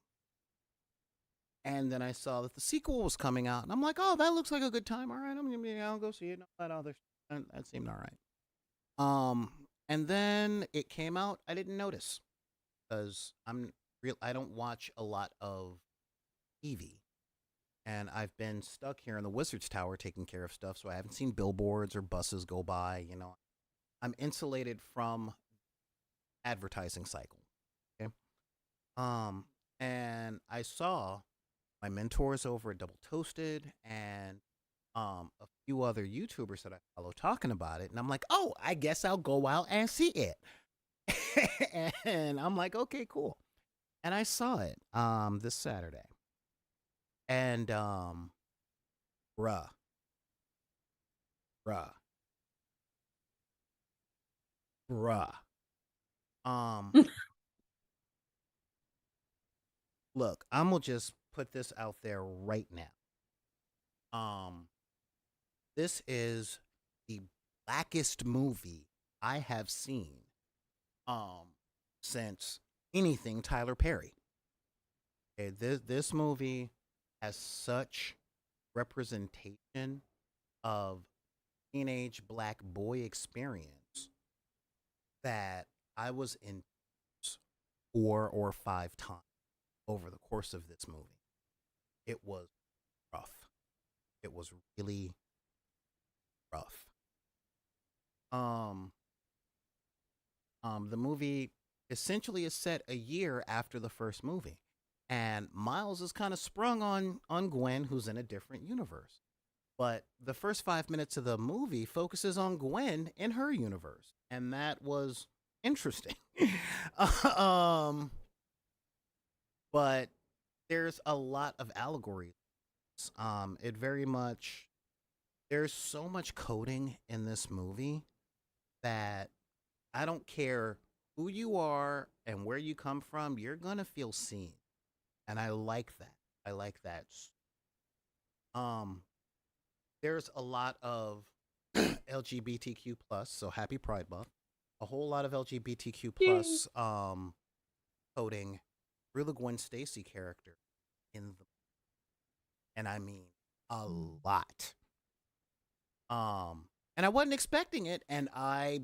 and then I saw that the sequel was coming out, and I'm like, oh, that looks like a good time. All right, I'll go see it. That other that seemed all right. And then it came out. I didn't notice because I'm real. I don't watch a lot of TV, and I've been stuck here in the Wizard's Tower taking care of stuff, so I haven't seen billboards or buses go by. I'm insulated from advertising cycle. Okay. Um, and I saw my mentors over at Double Toasted and a few other YouTubers that I follow talking about it, and I'm like, oh, I guess I'll go out and see it. And I'm like, okay, cool. And I saw it this Saturday, and bruh, bruh, bruh. Um, Look, I'm gonna just put this out there right now. Um, this is the blackest movie I have seen um since anything Tyler Perry. Okay, this movie has such representation of teenage black boy experience that I was in 4 or 5 times over the course of this movie. It was rough. It was really rough. Um, the movie essentially is set a year after the first movie, and Miles is kind of sprung on Gwen, who's in a different universe. But the first 5 minutes of the movie focuses on Gwen in her universe, and that was interesting. um, but there's a lot of allegories. It very much there's so much coding in this movie that I don't care who you are and where you come from, you're gonna feel seen, and I like that. I like that. Um, there's a lot of LGBTQ plus, so happy Pride Month. A whole lot of LGBTQ Yay. plus coding through the Gwen Stacy character in the, and I mean a lot. And I wasn't expecting it, and I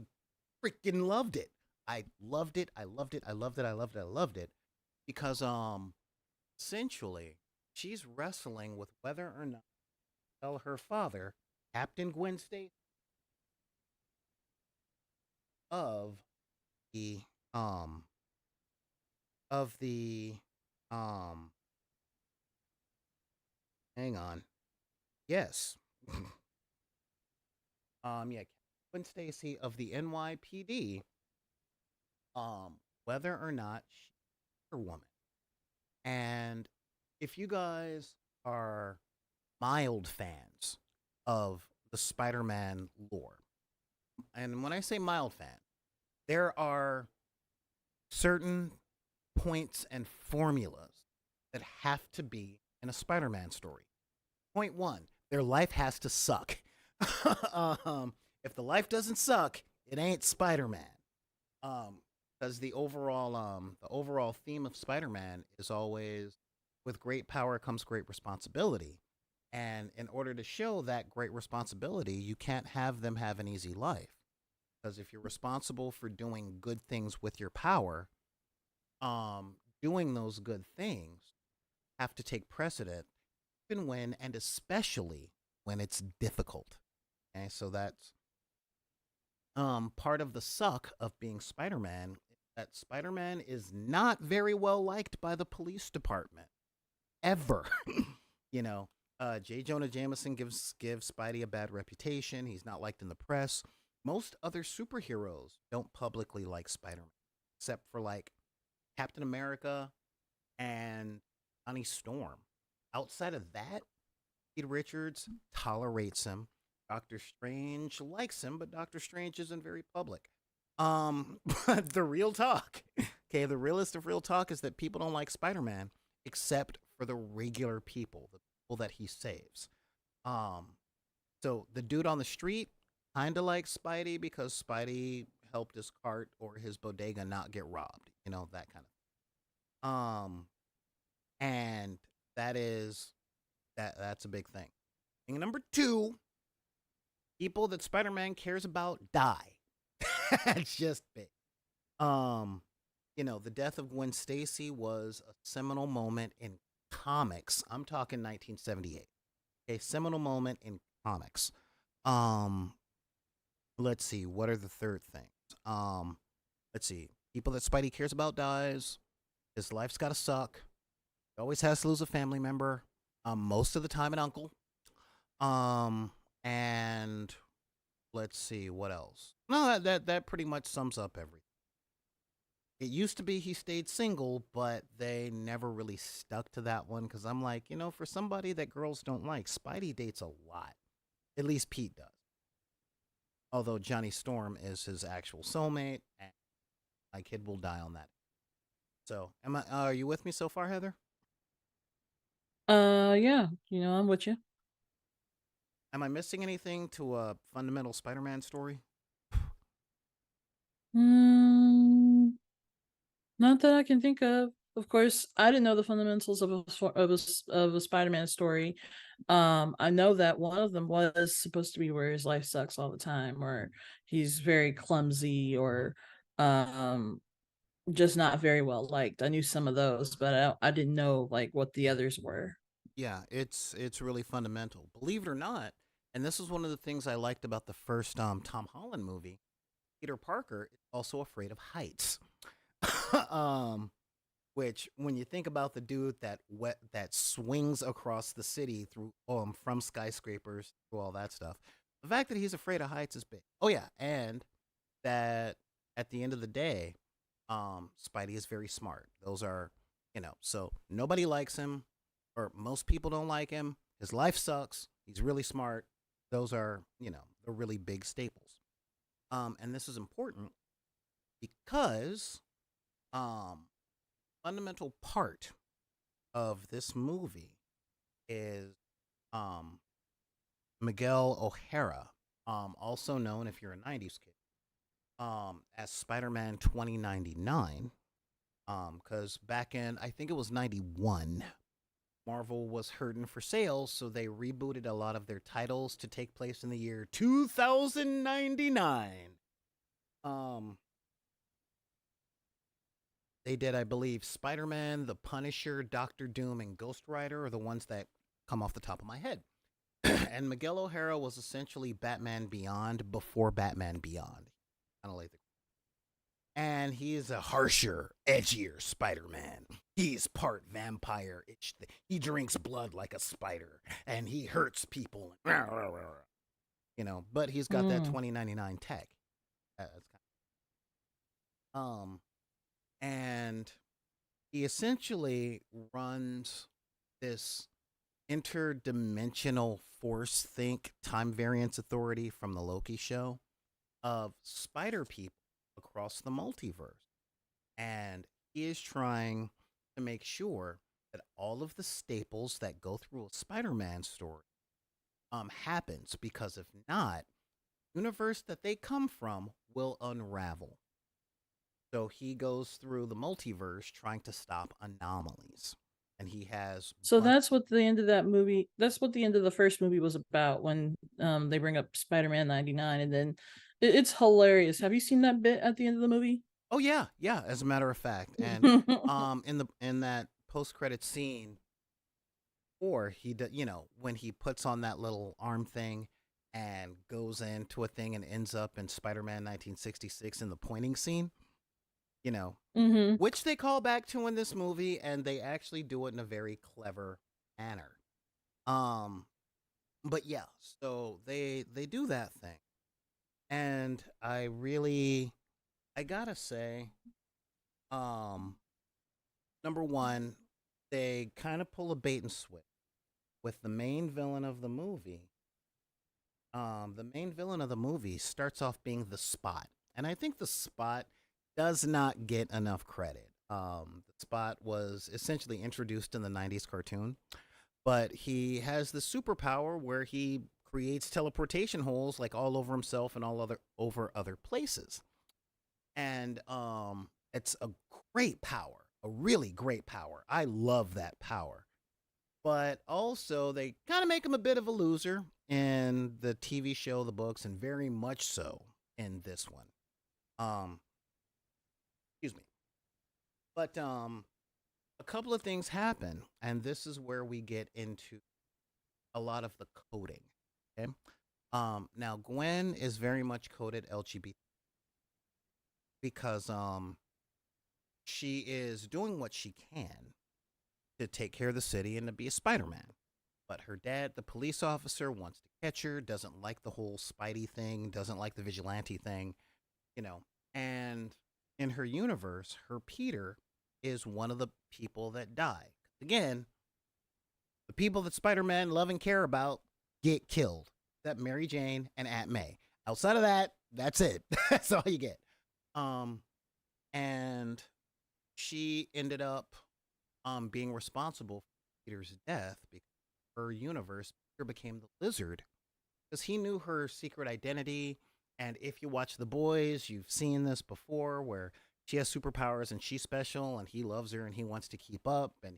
freaking loved it. I loved it. I loved it. I loved it. I loved it. I loved it because essentially she's wrestling with whether or not to tell her father, Captain Gwen Stacy, of the um of the um hang on. Yes. Yeah, Gwen Stacy of the NYPD, whether or not she's a woman. And if you guys are mild fans of the Spider-Man lore, and when I say mild fan, there are certain points and formulas that have to be in a Spider-Man story. Point one, their life has to suck. If the life doesn't suck, it ain't Spider-Man. Because the overall theme of Spider-Man is always with great power comes great responsibility. And in order to show that great responsibility, you can't have them have an easy life. Because if you're responsible for doing good things with your power, doing those good things have to take precedent, even when and especially when it's difficult. Okay, so that's part of the suck of being Spider-Man. That Spider-Man is not very well liked by the police department ever. You know, J. Jonah Jameson gives Spidey a bad reputation. He's not liked in the press. Most other superheroes don't publicly like Spider-Man, except for like Captain America and Johnny Storm. Outside of that, Reed Richards tolerates him. Doctor Strange likes him, but Doctor Strange isn't very public. But the real talk, okay, the realest of real talk is that people don't like Spider-Man except for the regular people, the people that he saves. Um, so the dude on the street kind of likes Spidey because Spidey helped his cart or his bodega not get robbed, that kind of. And that is that's a big thing. Thing number two, people that Spider-Man cares about die. It's just big. Um, the death of Gwen Stacy was a seminal moment in comics. I'm talking 1978. A seminal moment in comics. Um, let's see, what are the third things? Let's see. People that Spidey cares about dies. His life's gotta suck. He always has to lose a family member. Most of the time an uncle. And let's see what else. No, that pretty much sums up everything. It used to be he stayed single, but they never really stuck to that one because I'm like, for somebody that girls don't like, Spidey dates a lot. At least Pete does. Although Johnny Storm is his actual soulmate, and my kid will die on that. So, are you with me so far, Heather? Yeah, I'm with you. Am I missing anything to a fundamental Spider-Man story? Mm, not that I can think of. Of course, I didn't know the fundamentals of a Spider-Man story. I know that one of them was supposed to be where his life sucks all the time, or he's very clumsy, or um, just not very well liked. I knew some of those, but I didn't know like what the others were. Yeah, it's really fundamental. Believe it or not, and this is one of the things I liked about the first Tom Holland movie. Peter Parker is also afraid of heights. um, which, when you think about the dude that swings across the city through from skyscrapers through all that stuff, the fact that he's afraid of heights is big. Oh yeah, and that at the end of the day, Spidey is very smart. Those are, so nobody likes him, or most people don't like him. His life sucks. He's really smart. Those are, the really big staples. And this is important because fundamental part of this movie is um, Miguel O'Hara, also known, if you're a 90s kid, as Spider Man 2099. Because back in, I think it was 91, Marvel was hurting for sales, so they rebooted a lot of their titles to take place in the year 2099. Um, they did, I believe, Spider Man, The Punisher, Doctor Doom, and Ghost Rider are the ones that come off the top of my head. And Miguel O'Hara was essentially Batman Beyond before Batman Beyond. Kind of like the, and he is a harsher, edgier Spider-Man. He's part vampire. He drinks blood like a spider, and he hurts people. But he's got that Mm. 2099 tech. That's kind of, and he essentially runs this interdimensional force think time variance authority from the Loki show of spider people across the multiverse. And he is trying to make sure that all of the staples that go through a Spider-Man story happens, because if not, the universe that they come from will unravel. So he goes through the multiverse trying to stop anomalies. And he has So bunch. that's what the end of that movie. That's what the end of the first movie was about when they bring up Spider-Man 99, and then it's hilarious. Have you seen that bit at the end of the movie? Oh yeah, yeah. As a matter of fact, and in that post credit scene, or when he puts on that little arm thing and goes into a thing and ends up in Spider-Man 1966 in the pointing scene, you know, hmm which they call back to in this movie, and they actually do it in a very clever manner. Um, but yeah, so they do that thing, and I gotta say, um, number one, they kind of pull a bait and switch with the main villain of the movie. The main villain of the movie starts off being the Spot, and I think the Spot does not get enough credit. The Spot was essentially introduced in the '90s cartoon, but he has the superpower where he creates teleportation holes like all over himself and all other over other places. And it's a great power, a really great power. I love that power. But also they kind of make him a bit of a loser in the TV show, the books, and very much so in this one. Um excuse me. But a couple of things happen, and this is where we get into a lot of the coding. Okay. Now Gwen is very much coded LGBT because she is doing what she can to take care of the city and to be a Spider-Man. But her dad, the police officer, wants to catch her, doesn't like the whole Spidey thing, doesn't like the vigilante thing, you know. And in her universe, her Peter is one of the people that die. Again, the people that Spider-Man love and care about get killed. That Mary Jane and Aunt May. Outside of that, that's it. That's all you get. Um, and she ended up being responsible for Peter's death because her universe, Peter became the Lizard because he knew her secret identity. And if you watch The Boys, you've seen this before where she has superpowers and she's special and he loves her and he wants to keep up and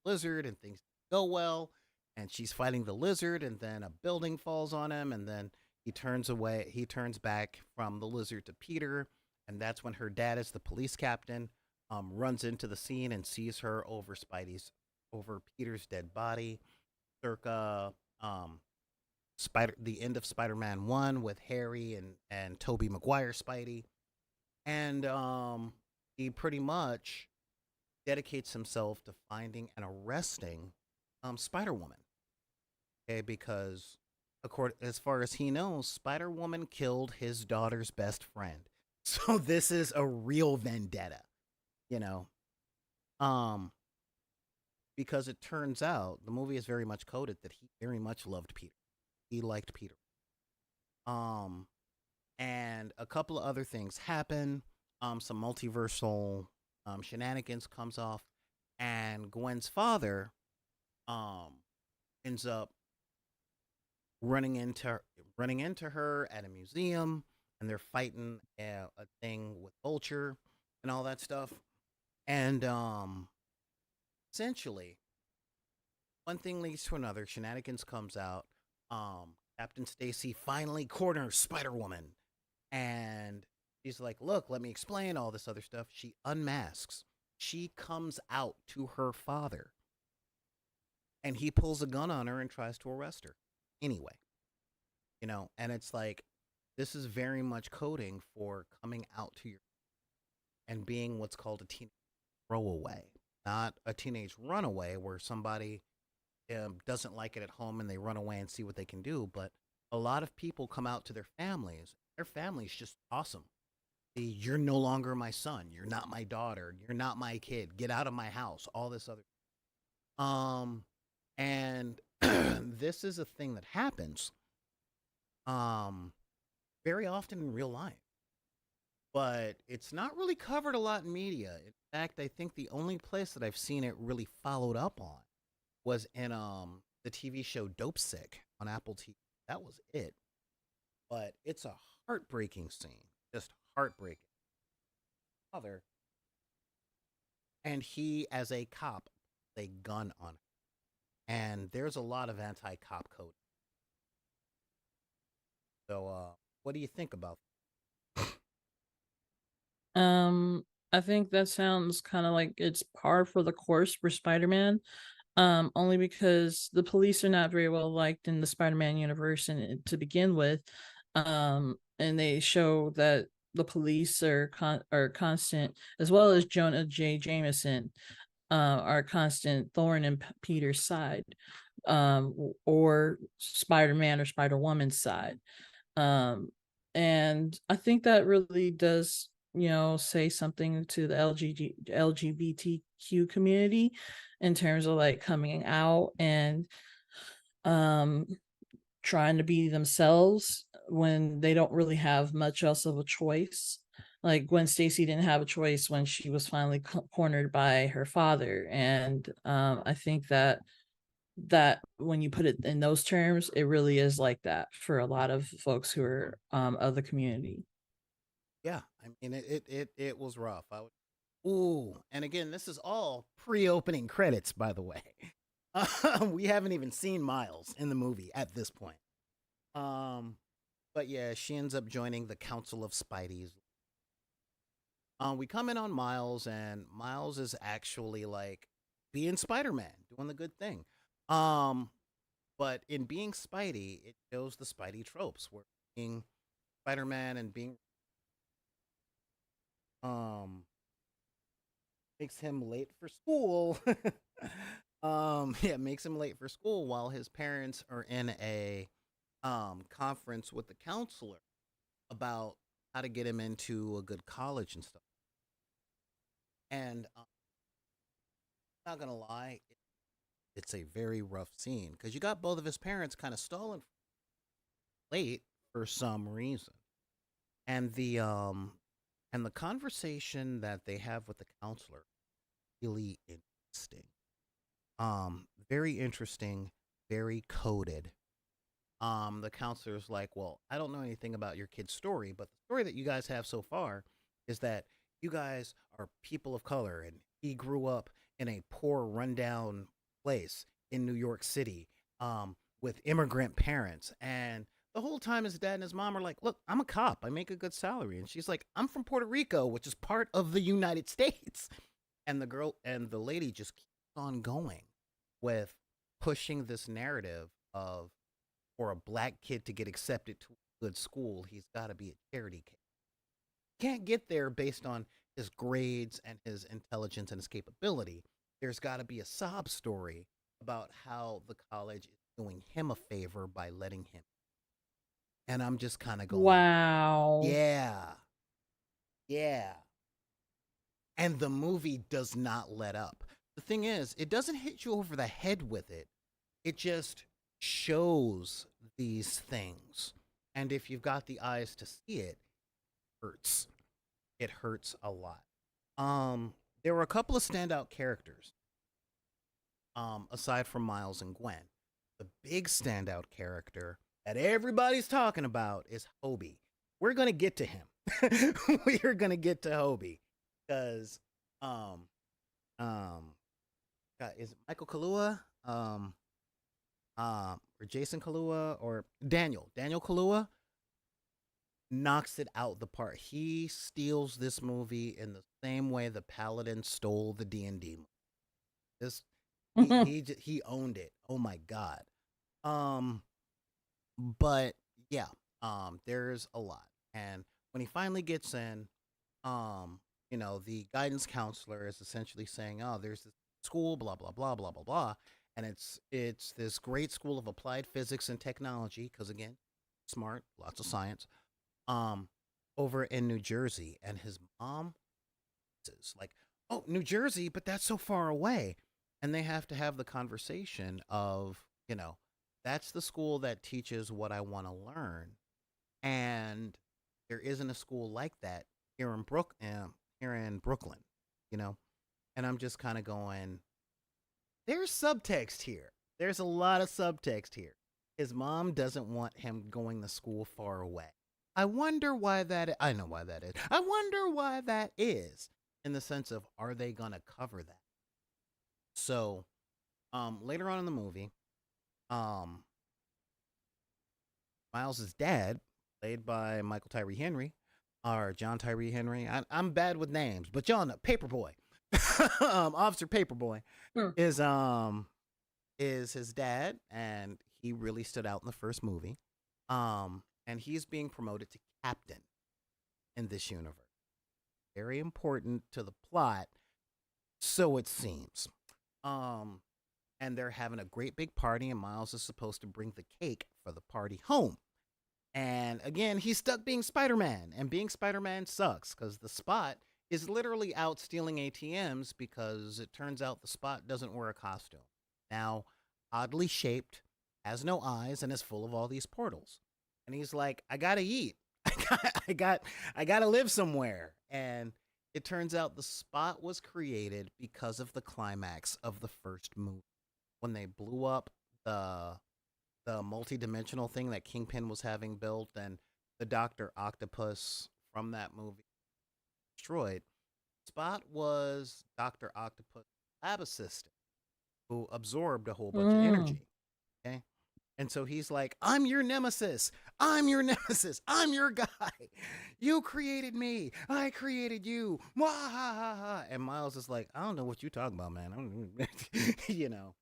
Lizard and things go well. And she's fighting the Lizard and then a building falls on him and then he turns back from the Lizard to Peter. And that's when her dad is the police captain, runs into the scene and sees her over Peter's dead body, circa the end of Spider-Man 1 with Harry and Tobey Maguire Spidey. And he pretty much dedicates himself to finding and arresting Spider-Woman. Okay, because as far as he knows, Spider-Woman killed his daughter's best friend. So this is a real vendetta, you know. Um because it turns out the movie is very much coded that he very much loved Peter. He liked Peter. Um and a couple of other things happen. Some multiversal shenanigans comes off, and Gwen's father um ends up running into her at a museum, and they're fighting a thing with Vulture and all that stuff. And essentially, one thing leads to another. Shenanigans comes out. Captain Stacy finally corners Spider Woman, and she's like, "Look, let me explain all this other stuff." She unmasks. She comes out to her father, and he pulls a gun on her and tries to arrest her. Anyway, and it's like this is very much coding for coming out to your and being what's called a teenage throwaway, not a teenage runaway where somebody doesn't like it at home and they run away and see what they can do. But a lot of people come out to their families. Their family's just awesome. You're no longer my son. You're not my daughter. You're not my kid. Get out of my house. All this other. Um, and this is a thing that happens um very often in real life, but it's not really covered a lot in media. In fact, I think the only place that I've seen it really followed up on was in the TV show Dope Sick on Apple TV. That was it. But it's a heartbreaking scene. Just heartbreaking. Father, and he as a cop, a gun on her. And there's a lot of anti-cop code. So what do you think about Um, I think that sounds kind of like it's par for the course for Spider-Man. Only because the police are not very well liked in the Spider-Man universe and to begin with. And they show that the police are constant, as well as Jonah J. Jameson, are constant thorn in Peter's side. or Spider-Man or Spider-Woman's side. Um, and I think that really does, say something to the LGBTQ community in terms of like coming out and um trying to be themselves when they don't really have much else of a choice. Like Gwen Stacy didn't have a choice when she was finally cornered by her father, and I think that when you put it in those terms, it really is like that for a lot of folks who are of the community. Yeah, I mean it was rough. Ooh, and again, this is all pre-opening credits, by the way. We haven't even seen Miles in the movie at this point. Um, but yeah, she ends up joining the Council of Spideys. We come in on Miles, and Miles is actually like being Spider-Man, doing the good thing. Um, but in being Spidey, it shows the Spidey tropes, where being Spider-Man and being um makes him late for school. Yeah, makes him late for school while his parents are in a conference with the counselor about how to get him into a good college and stuff. And I'm not gonna lie, it's a very rough scene because you got both of his parents kind of stalling late for some reason, and the conversation that they have with the counselor really interesting. Very interesting, very coded. The counselor's like, well, I don't know anything about your kid's story, but the story that you guys have so far is that you guys are people of color, and he grew up in a poor, rundown place in New York City, with immigrant parents. And the whole time his dad and his mom are like, look, I'm a cop. I make a good salary. And she's like, I'm from Puerto Rico, which is part of the United States. And the girl and the lady just keeps on going with pushing this narrative of, for a black kid to get accepted to a good school, he's got to be a charity kid. Can't get there based on his grades and his intelligence and his capability. There's got to be a sob story about how the college is doing him a favor by letting him. And I'm just kind of going, Wow. yeah, yeah. And the movie does not let up. The thing is, it doesn't hit you over the head with it. It just shows these things. And if you've got the eyes to see it, it hurts. It hurts a lot. There were a couple of standout characters, aside from Miles and Gwen. The big standout character that everybody's talking about is Hobie. We're gonna get to him. We are gonna get to Hobie because, um, God, is it Michael Kalua? Or Jason Kalua or Daniel Kalua knocks it out the park. He steals this movie in the same way the Paladin stole the D&D movie. This he owned it. Oh my god. Um, but yeah, there's a lot, and when he finally gets in, the guidance counselor is essentially saying, "Oh, there's this school, blah blah blah blah blah blah," and it's this great school of applied physics and technology because again, smart, lots of science, um, over in New Jersey, and his mom is like, "Oh, New Jersey, but that's so far away," and they have to have the conversation of, that's the school that teaches what I want to learn, and there isn't a school like that here in Brooklyn, you know, and I'm just kind of going, there's subtext here. There's a lot of subtext here. His mom doesn't want him going to school far away. I wonder why I know why that is. I wonder why that is in the sense of, are they going to cover that? So, later on in the movie, um, Miles's dad, played by Michael Tyree Henry, or John Tyree Henry. I'm bad with names, but y'all know Paperboy, Officer Paperboy, Hmm. is his dad, and he really stood out in the first movie. And he's being promoted to captain in this universe. Very important to the plot, so it seems. Um, and they're having a great big party, and Miles is supposed to bring the cake for the party home. And again, he's stuck being Spider Man, and being Spider Man sucks because the Spot is literally out stealing ATMs because it turns out the Spot doesn't wear a costume. Now, oddly shaped, has no eyes, and is full of all these portals. And he's like, I gotta eat. I got, I gotta live somewhere. And it turns out the Spot was created because of the climax of the first movie when they blew up the multi-dimensional thing that Kingpin was having built, and the Doctor Octopus from that movie destroyed. Spot was Doctor Octopus' lab assistant who absorbed a whole bunch of Mm. energy. Okay. And so he's like, I'm your nemesis. I'm your nemesis. I'm your guy. You created me. I created you. Mwahaha. And Miles is like, I don't know what you talking about, man. you know.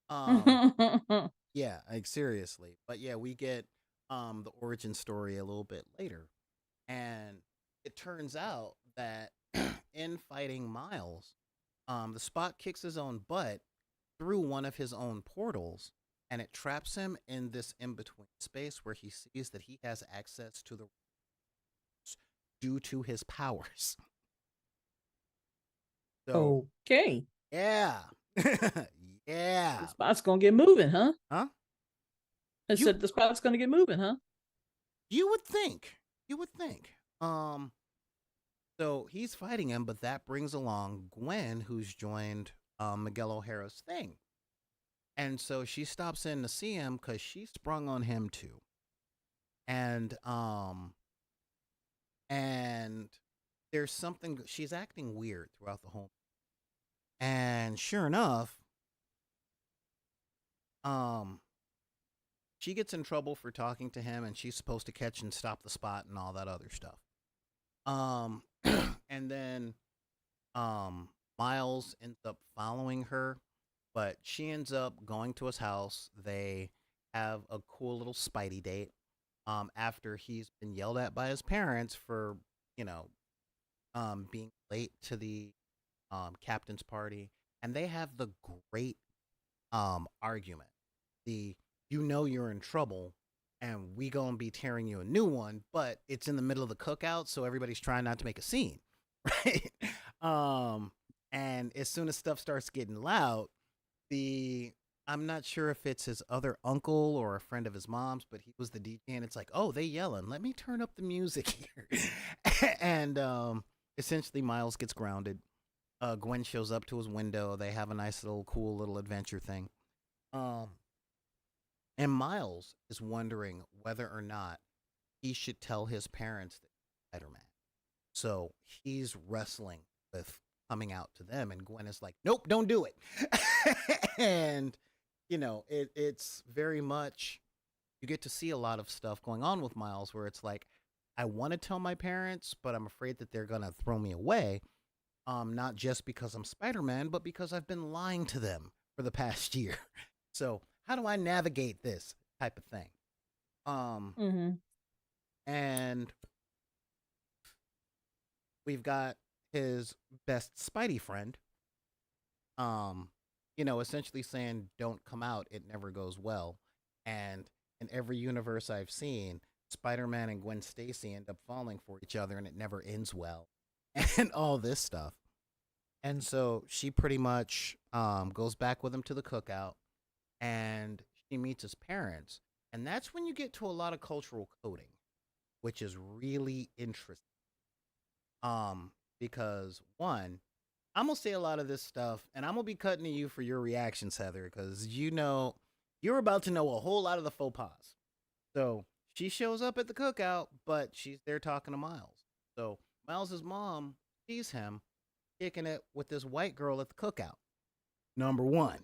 Um, yeah, like seriously. But yeah, we get the origin story a little bit later. And it turns out that in fighting Miles, the Spot kicks his own butt through one of his own portals, and it traps him in this in between space where he sees that he has access to the due to his powers. So Okay. yeah. The yeah. spot's gonna get moving, huh? Huh? I You said the spot's gonna get moving, huh? you would think. You would think. So he's fighting him, but that brings along Gwen, who's joined Miguel O'Hara's thing. And so she stops in to see him because she sprung on him too. And and there's something she's acting weird throughout the whole. And sure enough, um, she gets in trouble for talking to him, and she's supposed to catch and stop the Spot and all that other stuff. Um, and then Miles ends up following her, but she ends up going to his house. They have a cool little Spidey date. After he's been yelled at by his parents for, you know, being late to the captain's party, and they have the great argument. The you know you're in trouble, and we gonna be tearing you a new one, but it's in the middle of the cookout, so everybody's trying not to make a scene, right? um, and as soon as stuff starts getting loud, the I'm not sure if it's his other uncle or a friend of his mom's, but he was the DJ, and it's like, oh, they yelling. Let me turn up the music here, and essentially Miles gets grounded. Gwen shows up to his window. They have a nice little cool little adventure thing. Um, and Miles is wondering whether or not he should tell his parents that he's Spider Man. So he's wrestling with coming out to them, and Gwen is like, "Nope, don't do it." and it's very much you get to see a lot of stuff going on with Miles, where it's like, I want to tell my parents, but I'm afraid that they're gonna throw me away. Not just because I'm Spider Man, but because I've been lying to them for the past year. So how do I navigate this type of thing? Um, Mm-hmm. and we've got his best Spidey friend, um, essentially saying, "Don't come out; it never goes well." And in every universe I've seen, Spider-Man and Gwen Stacy end up falling for each other, and it never ends well, and all this stuff. And so she pretty much goes back with him to the cookout, and she meets his parents, and that's when you get to a lot of cultural coding, which is really interesting. Because one, I'm gonna say a lot of this stuff, and I'm gonna be cutting to you for your reactions, Heather, because you're about to know a whole lot of the faux pas. So she shows up at the cookout, but she's there talking to Miles. So Miles's mom sees him kicking it with this white girl at the cookout. Number one.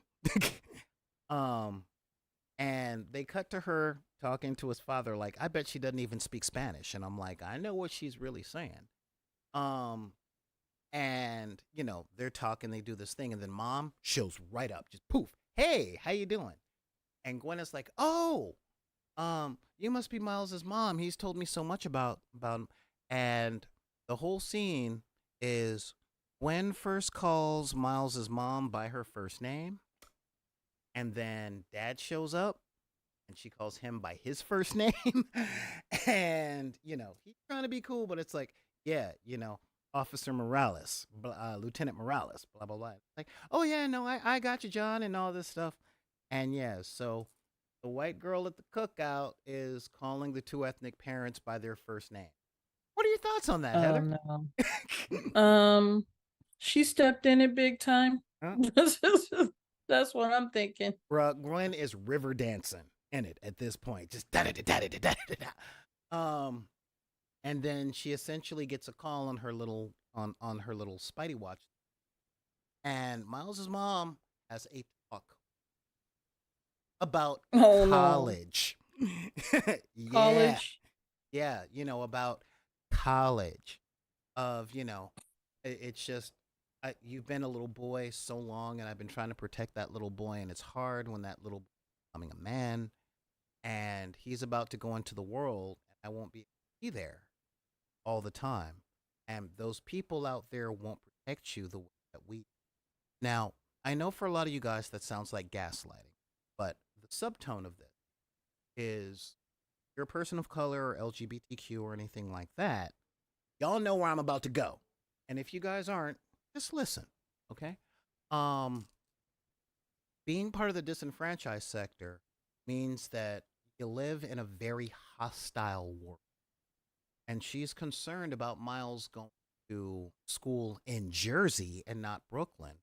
um, and they cut to her talking to his father, like, I bet she doesn't even speak Spanish. And I'm like, I know what she's really saying. Um, and they're talking, they do this thing, and then mom shows right up, just poof, hey, how you doing? And Gwen is like, oh, you must be Miles's mom. He's told me so much about him. And the whole scene is Gwen first calls Miles's mom by her first name, And then dad shows up and she calls him by his first name. And, he's trying to be cool, but it's like, yeah, Officer Morales, Lieutenant Morales, blah, blah, blah. Like, oh, yeah, no, I got you, John, and all this stuff. And yeah, so the white girl at the cookout is calling the two ethnic parents by their first name. What are your thoughts on that, Oh Heather? no. Um, she stepped in it big time. Huh? That's what I'm thinking. Bruh, Gwen is river dancing in it at this point. Just da da da da da da da da. And then she essentially gets a call on her little Spidey watch, and Miles's mom has a talk about Oh no. college. Yeah, College. yeah, about college. Of it's just you've been a little boy so long, and I've been trying to protect that little boy, and it's hard when that little boy is becoming a man, and he's about to go into the world, and I won't be there all the time. And those people out there won't protect you the way that we. Now, I know for a lot of you guys that sounds like gaslighting, but the subtone of this is you're a person of color or LGBTQ or anything like that. Y'all know where I'm about to go. And if you guys aren't, just listen, okay? Um, Being part of the disenfranchised sector means that you live in a very hostile world. And she's concerned about Miles going to school in Jersey and not Brooklyn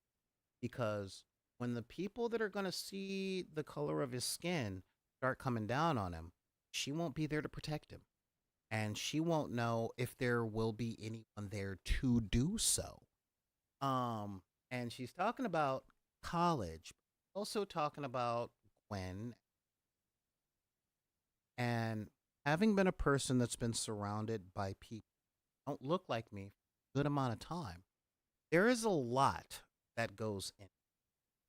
because when the people that are going to see the color of his skin start coming down on him, she won't be there to protect him. And she won't know if there will be anyone there to do so. Um, and she's talking about college, also talking about Gwen, and having been a person that's been surrounded by people who don't look like me for a good amount of time. There is a lot that goes in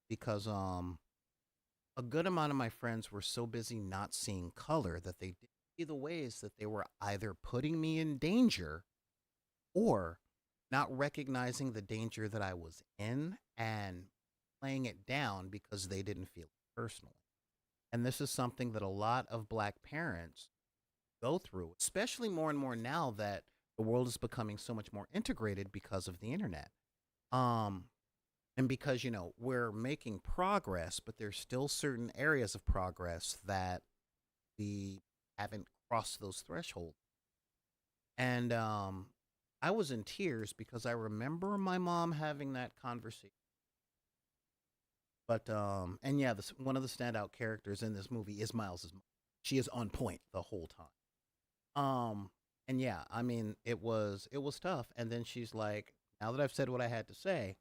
because a good amount of my friends were so busy not seeing color that they didn't see the ways that they were either putting me in danger or not recognizing the danger that I was in and playing it down because they didn't feel it personally. And this is something that a lot of black parents go through, especially more and more now that the world is becoming so much more integrated because of the internet. Um, and because, we're making progress, but there's still certain areas of progress that we haven't crossed those thresholds. And I was in tears because I remember my mom having that conversation. But and yeah, one of the standout characters in this movie is Miles's mom. She is on point the whole time. And yeah, I mean, it was tough. And then she's like, now that I've said what I had to say,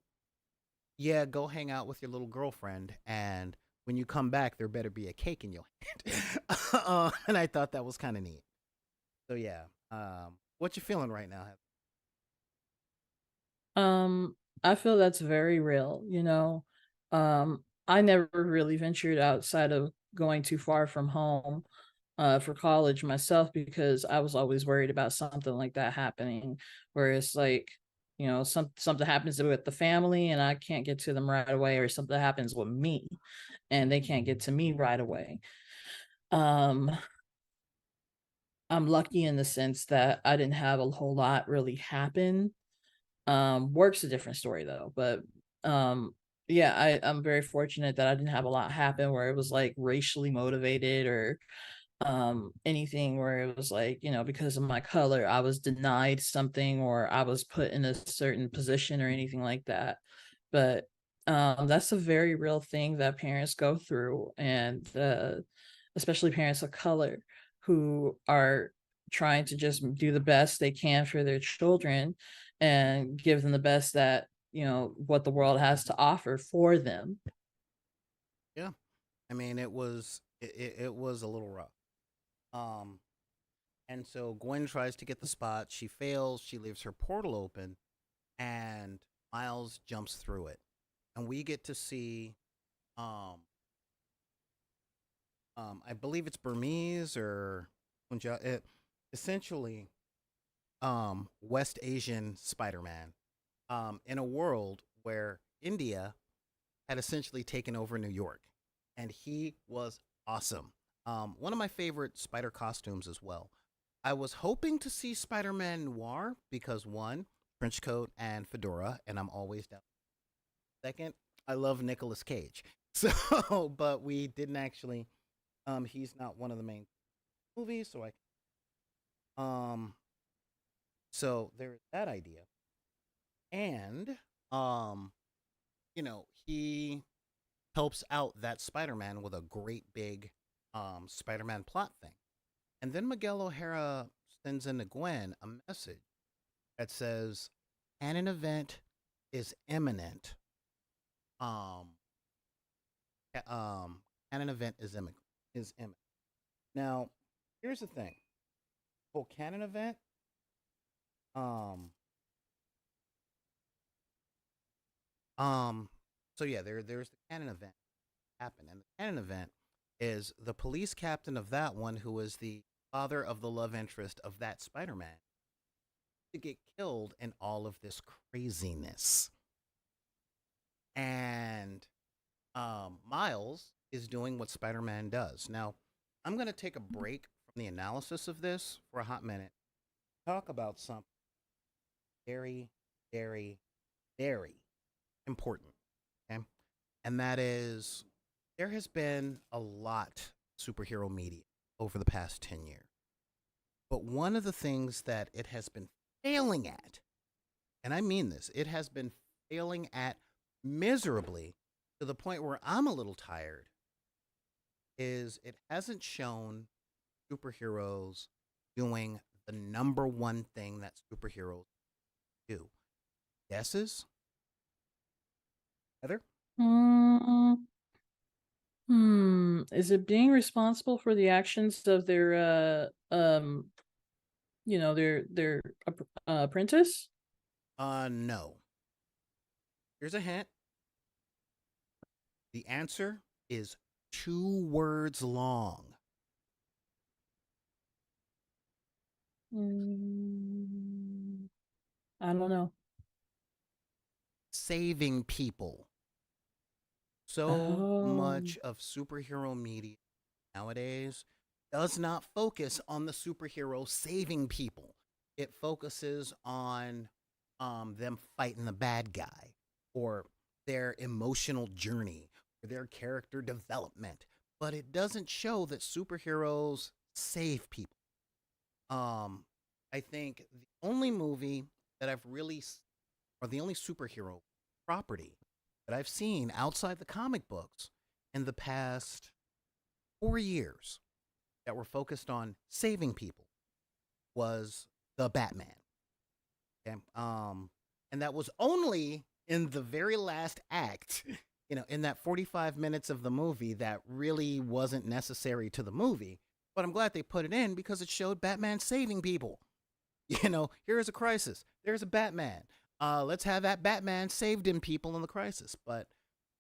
yeah, go hang out with your little girlfriend, and when you come back, there better be a cake in your hand. And I thought that was kind of neat. So yeah, what you feeling right now? Um, I feel that's very real, you know. I never really ventured outside of going too far from home for college myself because I was always worried about something like that happening, where it's like, something happens with the family and I can't get to them right away, or something happens with me and they can't get to me right away. Um, I'm lucky in the sense that I didn't have a whole lot really happen. Work's a different story though, but um yeah, I'm very fortunate that I didn't have a lot happen where it was like racially motivated or anything where it was like, because of my color I was denied something or I was put in a certain position or anything like that. But that's a very real thing that parents go through, and especially parents of color who are trying to just do the best they can for their children and give them the best that what the world has to offer for them. Yeah, I mean, it was a little rough. Um, and so Gwen tries to get the spot. She fails. She leaves her portal open, and Miles jumps through it, and we get to see, um, I believe it's Burmese or Punjab. Essentially, West Asian Spider-Man, in a world where India had essentially taken over New York, and he was awesome. One of my favorite Spider costumes as well. I was hoping to see Spider-Man Noir because one, trench coat and fedora, and I'm always down. Second, I love Nicolas Cage. So, but we didn't actually. He's not one of the main movies, so um, so there's that idea, and um, he helps out that Spider-Man with a great big Spider-Man plot thing. And then Miguel O'Hara sends in to Gwen a message that says, "An event is imminent. Um, an event is imminent." Now, here's the thing: whole canon event. Um, um. So yeah, there's the canon event happen, and the canon event is the police captain of that one, who is the father of the love interest of that Spider-Man, to get killed in all of this craziness. And Miles is doing what Spider-Man does. Now, I'm going to take a break from the analysis of this for a hot minute. Talk about something very, very, very important. Okay. And that is there has been a lot of superhero media over the past 10 years. But one of the things that it has been failing at, and I mean this, it has been failing at miserably to the point where I'm a little tired, is it hasn't shown superheroes doing the number one thing that superheroes do. Guesses? Heather? Mm, is it being responsible for the actions of their their apprentice? No. Here's a hint. The answer is 2 words long. Mm, I don't know. Saving people. So Oh. much of superhero media nowadays does not focus on the superhero saving people. It focuses on them fighting the bad guy, or their emotional journey, or their character development. But it doesn't show that superheroes save people. Um, I think the only movie that I've really, or the only superhero property that I've seen outside the comic books in the past 4 years that were focused on saving people was the Batman. Okay. And that was only in the very last act, in that 45 minutes of the movie that really wasn't necessary to the movie. But I'm glad they put it in because it showed Batman saving people. Here's a crisis. There's a Batman. Let's have that Batman saved in people in the crisis. But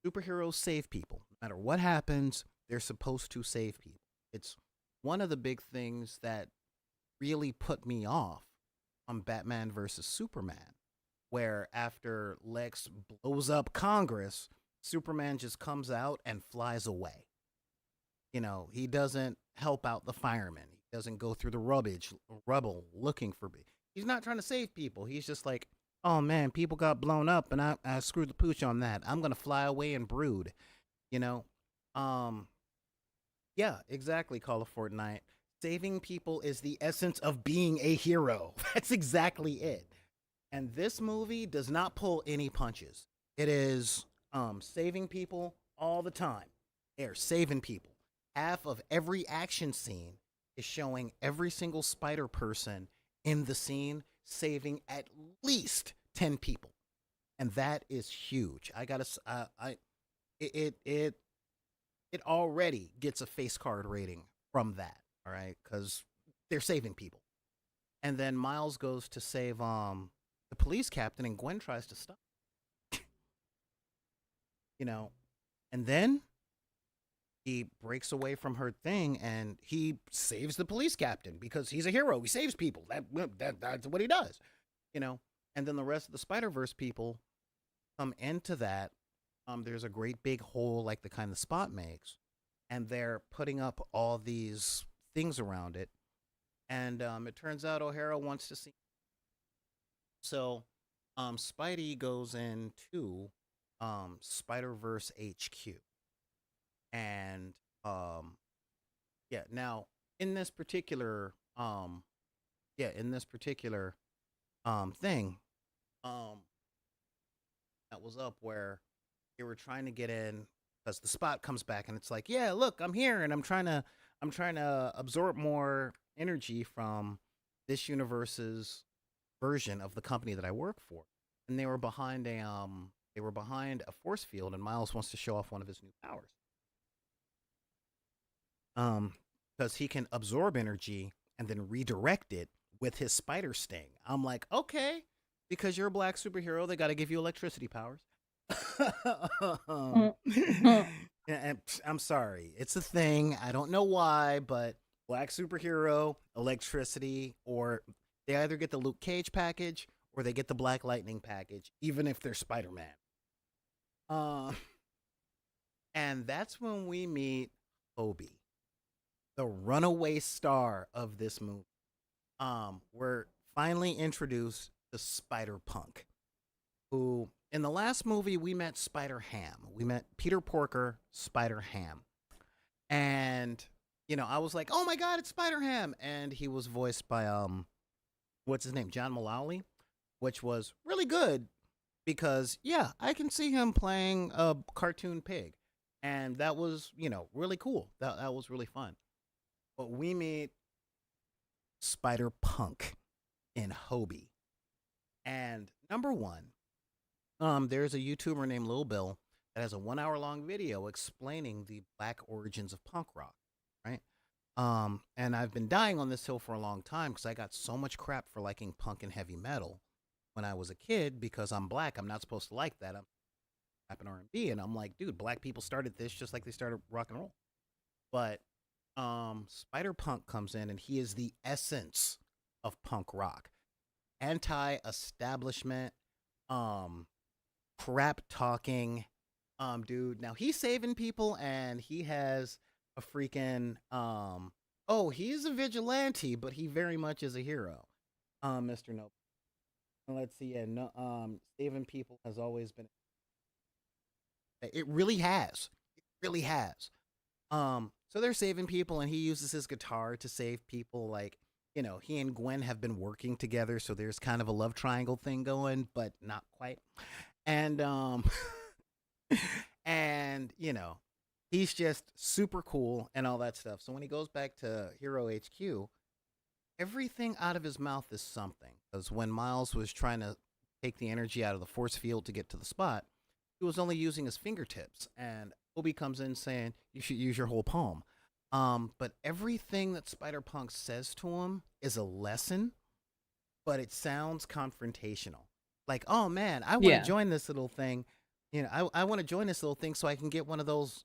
superheroes save people. No matter what happens, they're supposed to save people. It's one of the big things that really put me off on Batman versus Superman, where after Lex blows up Congress, Superman just comes out and flies away. He doesn't help out the firemen. He doesn't go through the rubble looking for. He's not trying to save people. He's just like, oh man, people got blown up, and I screwed the pooch on that. I'm gonna fly away and brood. You know, um, yeah, exactly. Call of Fortnite. Saving people is the essence of being a hero. That's exactly it. And this movie does not pull any punches. It is saving people all the time. They're saving people. Half of every action scene is showing every single spider person in the scene saving at least 10 people. And that is huge. I gotta, it it already gets a face card rating from that. All right, because they're saving people. And then Miles goes to save the police captain, and Gwen tries to stop. You know, and then he breaks away from her thing, and he saves the police captain because he's a hero. He saves people. That's what he does. You know, and then the rest of the Spider-Verse people come into that. There's a great big hole like the kind the Spot makes, and they're putting up all these things around it. And it turns out O'Hara wants to see. So Spidey goes into Spiderverse HQ, and um, yeah. Now in this particular in this particular thing, um, that was up where they were trying to get in because the spot comes back and it's like, yeah, look, I'm here and I'm trying to absorb more energy from this universe's version of the company that I work for. And they were behind a force field and Miles wants to show off one of his new powers. Um because he can absorb energy and then redirect it with his spider sting. I'm like, okay, because you're a black superhero, they got to give you electricity powers. um, Mm, mm. and I'm sorry, it's a thing. I don't know why, but black superhero, electricity, or they either get the Luke Cage package or they get the Black Lightning package, even if they're Spider Man. Um, and that's when we meet Hobie, the runaway star of this movie. We're finally introduced to Spider Punk, who in the last movie we met Spider Ham. We met Peter Porker, Spider Ham. And I was like, "Oh my god, it's Spider Ham." And he was voiced by what's his name? John Mulaney, which was really good because yeah, I can see him playing a cartoon pig. And that was, really cool. That was really fun. But we meet Spider Punk in Hobie. And number one, there's a YouTuber named Lil Bill that has a 1 hour long video explaining the black origins of punk rock, right? And I've been dying on this hill for a long time because I got so much crap for liking punk and heavy metal when I was a kid because I'm black. I'm not supposed to like that. I'm rap and R&B, and I'm like, dude, black people started this just like they started rock and roll. But Spider Punk comes in and he is the essence of punk rock, anti-establishment, um, crap talking, dude. Now he's saving people, and he has a freaking oh, he's a vigilante, but he very much is a hero, Mister No. Let's see, yeah, no, saving people has always been. It really has. It really has. So they're saving people, and he uses his guitar to save people. Like, he and Gwen have been working together, so there's kind of a love triangle thing going, but not quite. And and he's just super cool and all that stuff. So when he goes back to Hero HQ, everything out of his mouth is something. Because when Miles was trying to take the energy out of the force field to get to the spot, he was only using his fingertips. And Obi comes in saying you should use your whole palm. But everything that Spider Punk says to him is a lesson, but it sounds confrontational. Like, oh man, I want to Yeah. join this little thing. I want to join this little thing so I can get one of those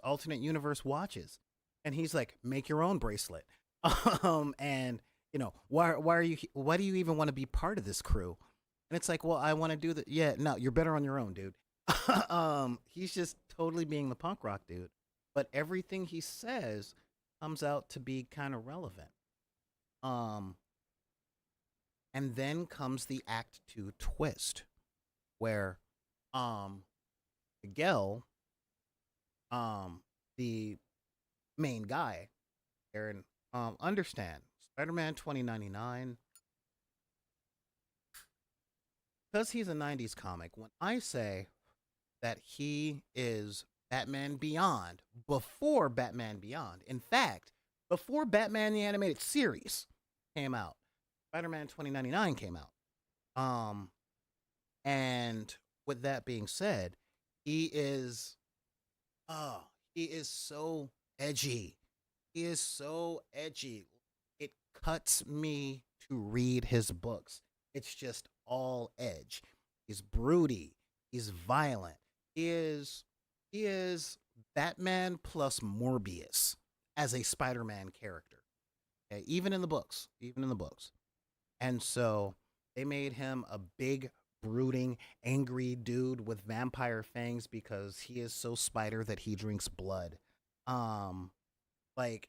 alternate universe watches. And he's like, make your own bracelet. And why do you even want to be part of this crew? And it's like, well, I want to do that. Yeah, no, you're better on your own, dude. He's just totally being the punk rock dude. But everything he says comes out to be kind of relevant. Um, and then comes the Act Two twist, where um Miguel, the main guy, Aaron, understand Spider-Man 2099, because he's a 90s comic. When I say that he is Batman Beyond before Batman Beyond, in fact, before Batman the Animated Series came out, Spider-Man 2099 came out. Um, and with that being said, he is oh, he is so edgy. He is so edgy. It cuts me to read his books. It's just all edge. He's broody. He's violent. He is Batman plus Morbius as a Spider-Man character. Okay? Even in the books. Even in the books. And so they made him a big, brooding, angry dude with vampire fangs because he is so spider that he drinks blood. Um, like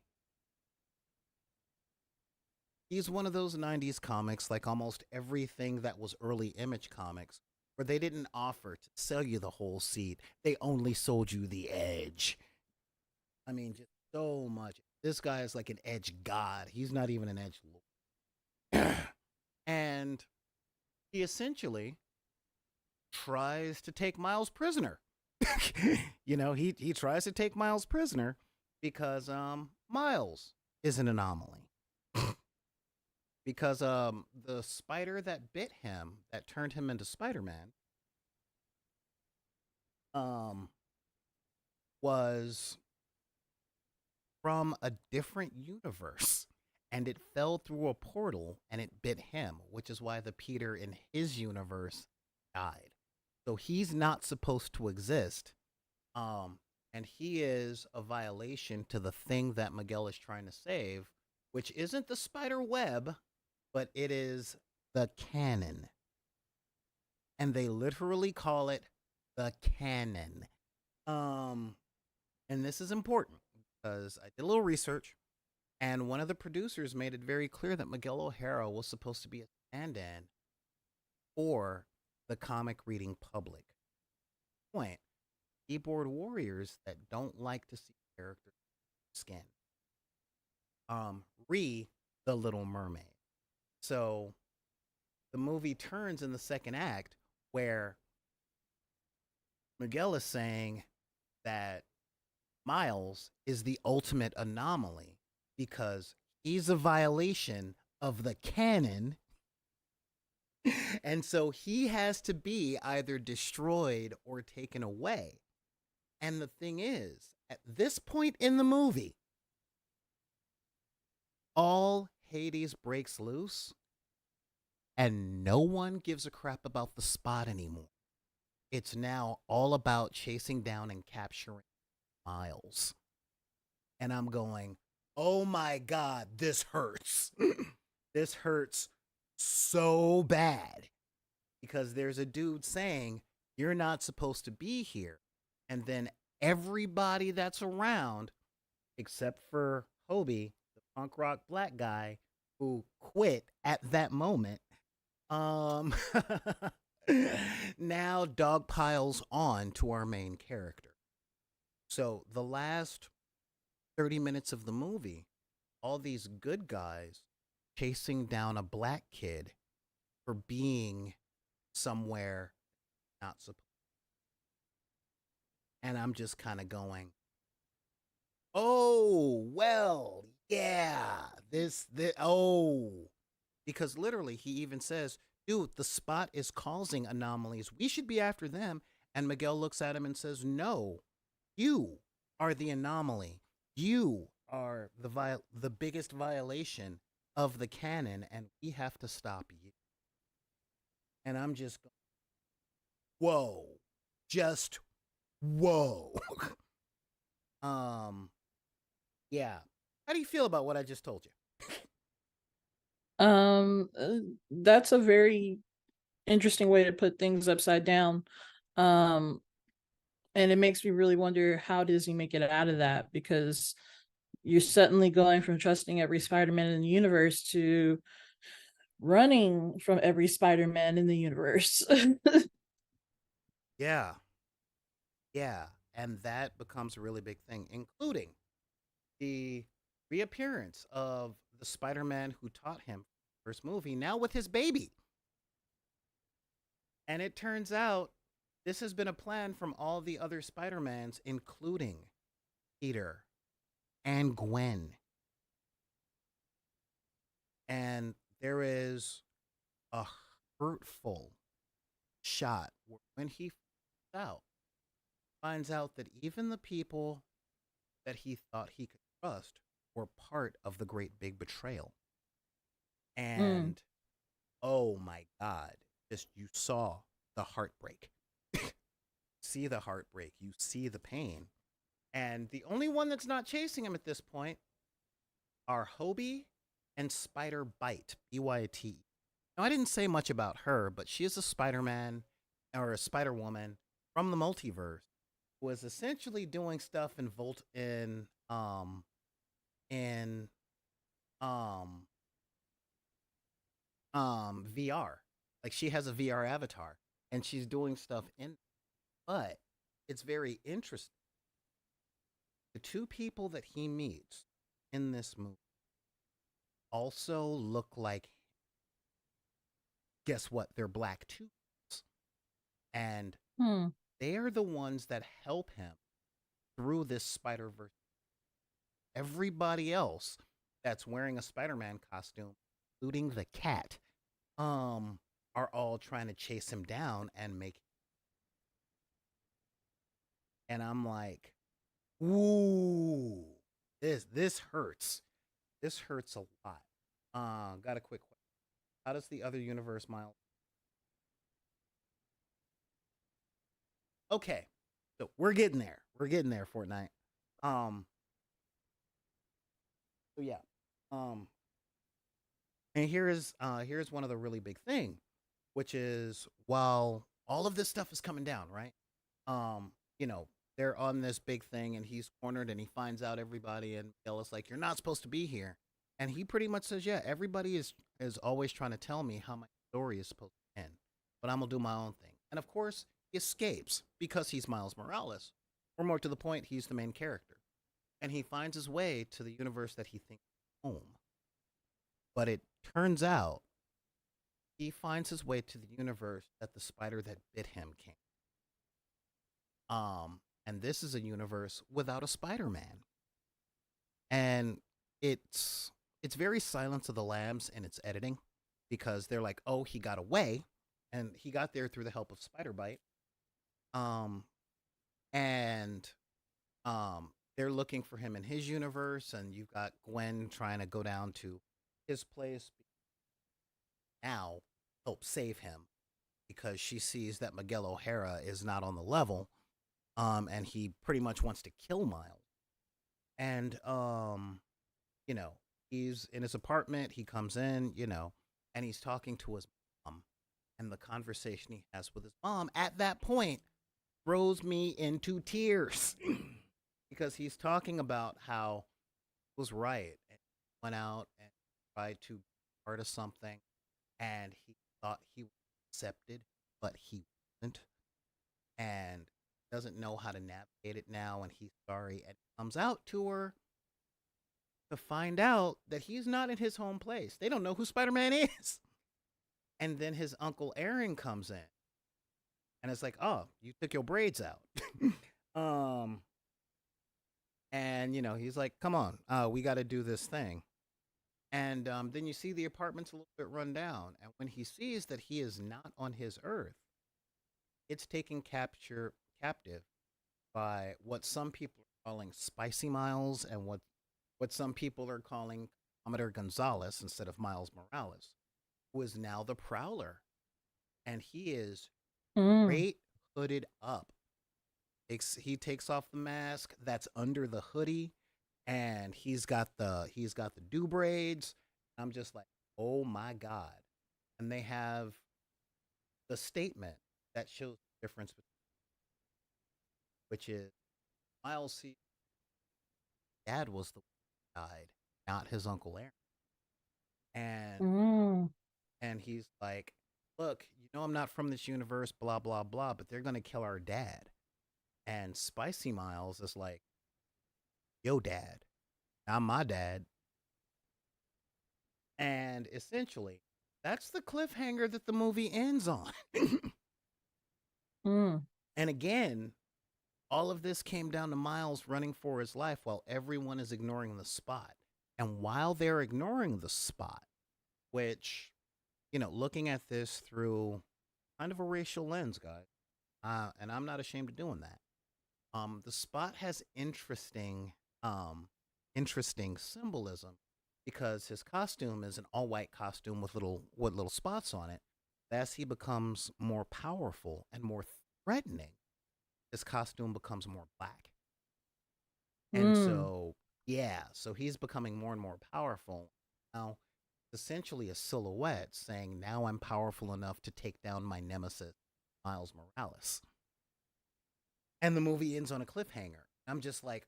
he's one of those 90s comics, like almost everything that was early Image comics, where they didn't offer to sell you the whole seat. They only sold you the edge. I mean, just so much. This guy is like an edge god. He's not even an edge lord. And he essentially tries to take Miles prisoner. He tries to take Miles prisoner because Miles is an anomaly. Because the spider that bit him, that turned him into Spider-Man, um was from a different universe, and it fell through a portal and it bit him, which is why the Peter in his universe died. So he's not supposed to exist. Um and he is a violation to the thing that Miguel is trying to save, which isn't the spider web, but it is the canon. And they literally call it the canon. Um and this is important because I did a little research, and one of the producers made it very clear that Miguel O'Hara was supposed to be a stand-in for the comic reading public. Point: keyboard warriors that don't like to see characters skin. Re the Little Mermaid. So the movie turns in the second act where Miguel is saying that Miles is the ultimate anomaly because he's a violation of the canon. And so he has to be either destroyed or taken away. And the thing is, at this point in the movie, all Hades breaks loose and no one gives a crap about the Spot anymore. It's now all about chasing down and capturing Miles. And I'm going, oh my God, this hurts. This hurts so bad because there's a dude saying, you're not supposed to be here. And then everybody that's around, except for Hobie, the punk rock black guy who quit at that moment, um, now dog piles on to our main character. So the last 30 minutes of the movie, all these good guys chasing down a black kid for being somewhere not supposed. And I'm just kind of going, oh, well, yeah, oh. Because literally, he even says, dude, the Spot is causing anomalies. We should be after them. And Miguel looks at him and says, no, you are the anomaly. You are the biggest violation of the canon, and we have to stop you. And I'm just going, whoa, just whoa. um, yeah. How do you feel about what I just told you? That's a very interesting way to put things upside down. Um, and it makes me really wonder how does he make it out of that, because you're suddenly going from trusting every Spider-Man in the universe to running from every Spider-Man in the universe. Yeah. Yeah. And that becomes a really big thing, including the reappearance of the Spider-Man who taught him first movie, now with his baby. And it turns out this has been a plan from all the other Spider-Mans, including Peter and Gwen. And there is a hurtful shot where when he finds out that even the people that he thought he could trust were part of the great big betrayal. Mm. And oh my God, just you saw the heartbreak. See the heartbreak, you see the pain. And the only one that's not chasing him at this point are Hobie and Spider Bite, BYT. Now, I didn't say much about her, but she is a Spider Man or a Spider Woman from the multiverse. was essentially doing stuff in um VR. Like she has a VR avatar and she's doing stuff in, but it's very interesting. The two people that he meets in this movie also look like, guess what? They're black too. And Hmm. they are the ones that help him through this Spider-Verse. Everybody else that's wearing a Spider-Man costume, including the cat, um, are all trying to chase him down and make. And I'm like, ooh, this hurts. This hurts a lot. Got a quick question. How does the other universe, Miles? Okay, so we're getting there. We're getting there, Fortnite. Um, so yeah. Um, and here's one of the really big thing, which is while all of this stuff is coming down, right? Um, you know, they're on this big thing and he's cornered and he finds out everybody and Miguel like, you're not supposed to be here. And he pretty much says, yeah, everybody is always trying to tell me how my story is supposed to end. But I'm gonna do my own thing. And of course, he escapes because he's Miles Morales. Or more to the point, he's the main character. And he finds his way to the universe that he thinks is home. But it turns out he finds his way to the universe that the spider that bit him came. And this is a universe without a Spider-Man. And it's very Silence of the Lambs in its editing because they're like, oh, he got away, and he got there through the help of Spider Bite. Um, and they're looking for him in his universe, and you've got Gwen trying to go down to his place now, help save him because she sees that Miguel O'Hara is not on the level, and he pretty much wants to kill Miles. And you know, he's in his apartment. He comes in, and he's talking to his mom, and the conversation he has with his mom at that point throws me into tears because he's talking about how he was right and went out and tried to be part of something, and he thought he was accepted, but he wasn't, and doesn't know how to navigate it now, and he's sorry, and comes out to her to find out that he's not in his home place. They don't know who Spider-Man is. And then his uncle Aaron comes in and it's like, oh, you took your braids out. um, and he's like, come on, we got to do this thing. And then you see the apartment's a little bit run down. And when he sees that he is not on his Earth, it's taken captive by what some people are calling Spicy Miles and what some people are calling Commodore Gonzalez instead of Miles Morales, who is now the Prowler. And he is Mm. straight hooded up. He takes off the mask that's under the hoodie, and he's got the do braids. I'm just like, oh my god! And they have the statement that shows the difference, which is Miles C. Dad was the one who died, not his uncle Aaron. And Mm. he's like, look, I'm not from this universe, blah blah blah, but they're gonna kill our dad. And Spicy Miles is like, yo, dad, I'm my dad. And essentially, that's the cliffhanger that the movie ends on. Mm. And again, all of this came down to Miles running for his life while everyone is ignoring the spot. And while they're ignoring the spot, which, looking at this through kind of a racial lens, guys, and I'm not ashamed of doing that. The spot has interesting symbolism because his costume is an all white costume with little spots on it. As he becomes more powerful and more threatening, his costume becomes more black. And Mm. so, yeah, so he's becoming more and more powerful. Now, essentially a silhouette saying, now I'm powerful enough to take down my nemesis, Miles Morales. and the movie ends on a cliffhanger. I'm just like,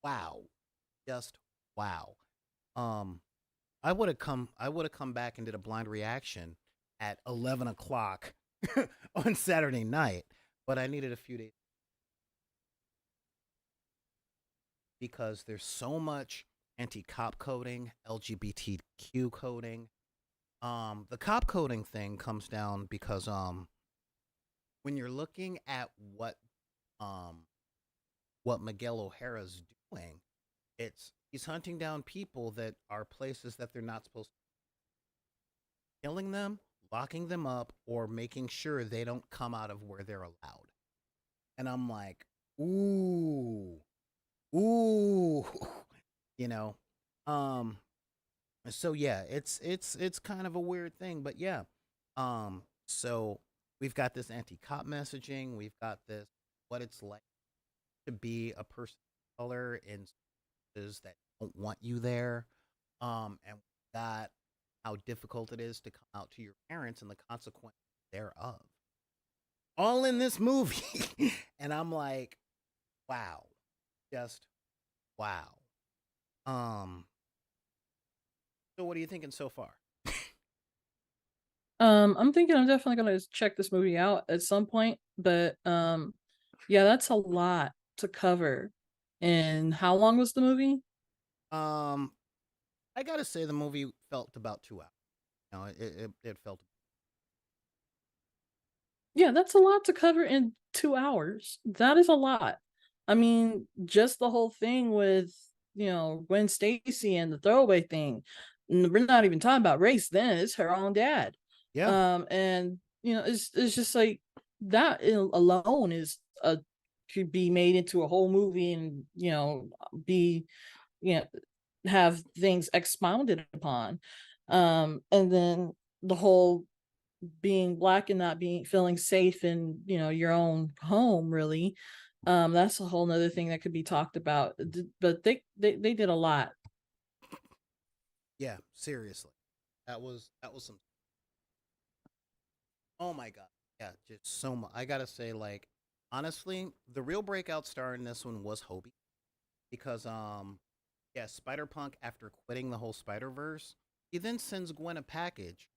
wow, just wow. Um, I would have come back and did a blind reaction at 11 o'clock on Saturday night, but I needed a few days because there's so much anti-cop coding, LGBTQ coding. The cop coding thing comes down because when you're looking at um what Miguel O'Hara's doing, it's he's hunting down people that are places that they're not supposed to, killing them, locking them up, or making sure they don't come out of where they're allowed. And I'm like, ooh, ooh, you know. Um, so yeah, it's kind of a weird thing, but yeah. So we've got this anti-cop messaging. We've got this what it's like to be a person of color in spaces that don't want you there. And we've got how difficult it is to come out to your parents and the consequences thereof. All in this movie. And I'm like, wow. Just wow. Um, so what are you thinking so far? I'm thinking I'm definitely gonna check this movie out at some point, but yeah, that's a lot to cover. And how long was the movie? Um, I gotta say the movie felt about 2 hours. You know, it felt. Yeah, that's a lot to cover in 2 hours. That is a lot. I mean, just the whole thing with Gwen Stacy and the throwaway thing. We're not even talking about race. Then it's her own dad. Yeah. And it's just like that alone is a could be made into a whole movie and be you know have things expounded upon. And then the whole being black and not being feeling safe in your own home, really. That's a whole nother thing that could be talked about. But they did a lot. Yeah. Seriously, that was some. Oh my god. Yeah. Just so much. I gotta say, like, honestly, the real breakout star in this one was Hobie because yeah, Spider Punk after quitting the whole Spider Verse, he then sends Gwen a package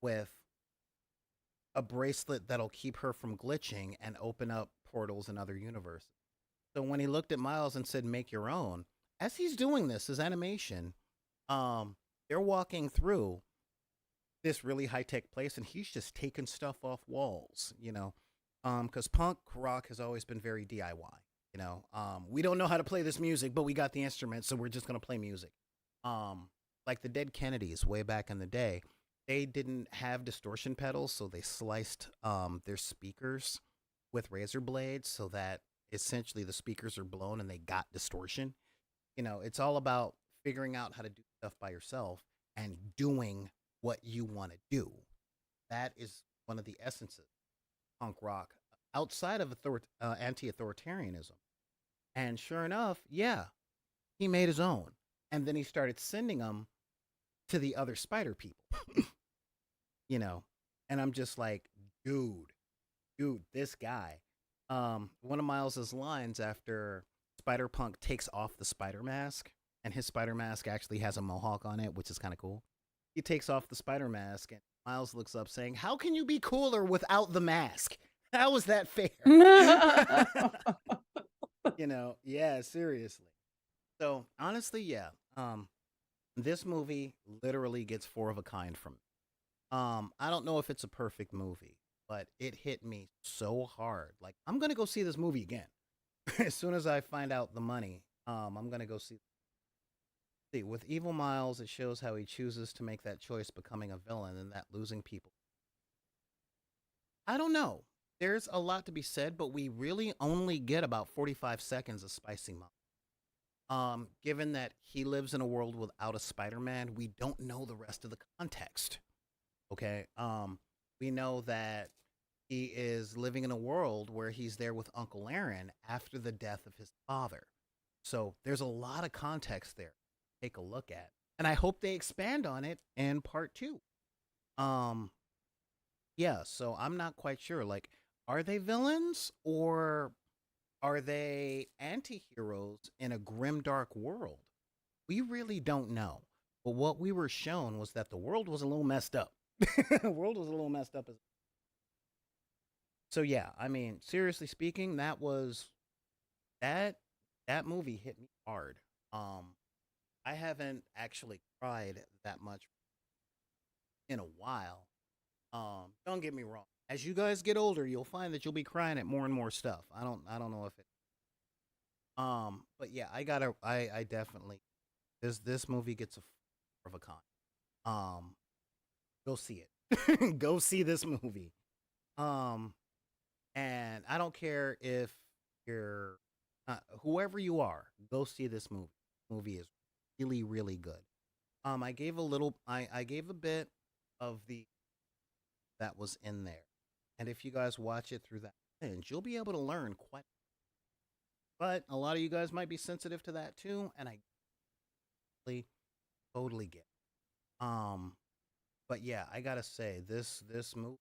with a bracelet that'll keep her from glitching and open up portals in other universes. So when he looked at Miles and said, "Make your own," as he's doing this, his animation, they're walking through this really high tech place, and he's just taking stuff off walls, because punk rock has always been very DIY. We don't know how to play this music, but we got the instruments, so we're just gonna play music. Um, like the Dead Kennedys way back in the day, they didn't have distortion pedals, so they sliced their speakers with razor blades so that essentially the speakers are blown and they got distortion. It's all about figuring out how to do stuff by yourself and doing what you want to do. That is one of the essences of punk rock outside of anti-authoritarianism. And sure enough, yeah, he made his own. And then he started sending them to the other spider people, you know. And I'm just like, dude, this guy. One of Miles's lines after Spider Punk takes off the spider mask, and his spider mask actually has a mohawk on it, which is kind of cool. He takes off the spider mask, and Miles looks up saying, "How can you be cooler without the mask? How is that fair?" Yeah, seriously. So honestly, yeah. This movie literally gets four of a kind from me. I don't know if it's a perfect movie, but it hit me so hard. Like, I'm gonna go see this movie again as soon as I find out the money. I'm gonna go see. See, with Evil Miles, it shows how he chooses to make that choice, becoming a villain, and that losing people. I don't know. There's a lot to be said, but we really only get about 45 seconds of Spicy Miles. Given that he lives in a world without a Spider-Man, we don't know the rest of the context. Okay. We know that he is living in a world where he's there with Uncle Aaron after the death of his father. So there's a lot of context there. Take a look at. And I hope they expand on it in part two. Um, yeah, so I'm not quite sure. Like, are they villains or Are they anti-heroes in a grimdark world? We really don't know. But what we were shown was that the world was a little messed up. The world was a little messed up. So yeah, I mean, seriously speaking, that that movie hit me hard. Um, I haven't actually cried that much in a while. Don't get me wrong. As you guys get older, you'll find that you'll be crying at more and more stuff. I don't know if it but yeah, I definitely this movie gets a of a con. Um go see it. Go see this movie. Um and I don't care if you're whoever you are, go see this movie. Movie is really really good. I gave a bit of the that was in there. And if you guys watch it through that lens, you'll be able to learn quite. But a lot of you guys might be sensitive to that too, and I totally, totally get. It. But yeah, I gotta say this movie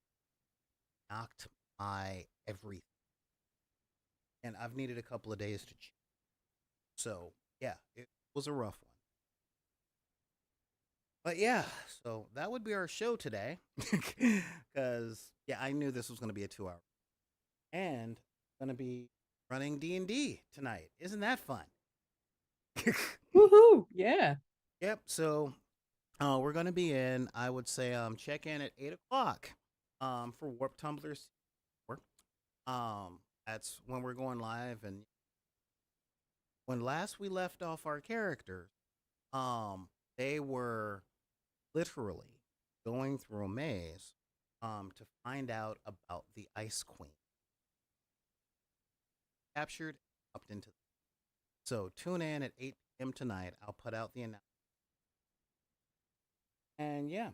knocked my everything, and I've needed a couple of days to. So yeah, it was a rough one. But yeah, so that would be our show today, because yeah, I knew this was gonna be a 2 hour, and gonna be running D&D tonight. Isn't that fun? Woohoo! Yeah. Yep. So we're gonna be in. I would say check in at 8 o'clock. For Warp Tumblers. That's when we're going live. And when last we left off our characters, they were literally going through a maze, to find out about the Ice Queen. Captured, upped into. So tune in at 8 p.m. tonight. I'll put out the announcement. And yeah,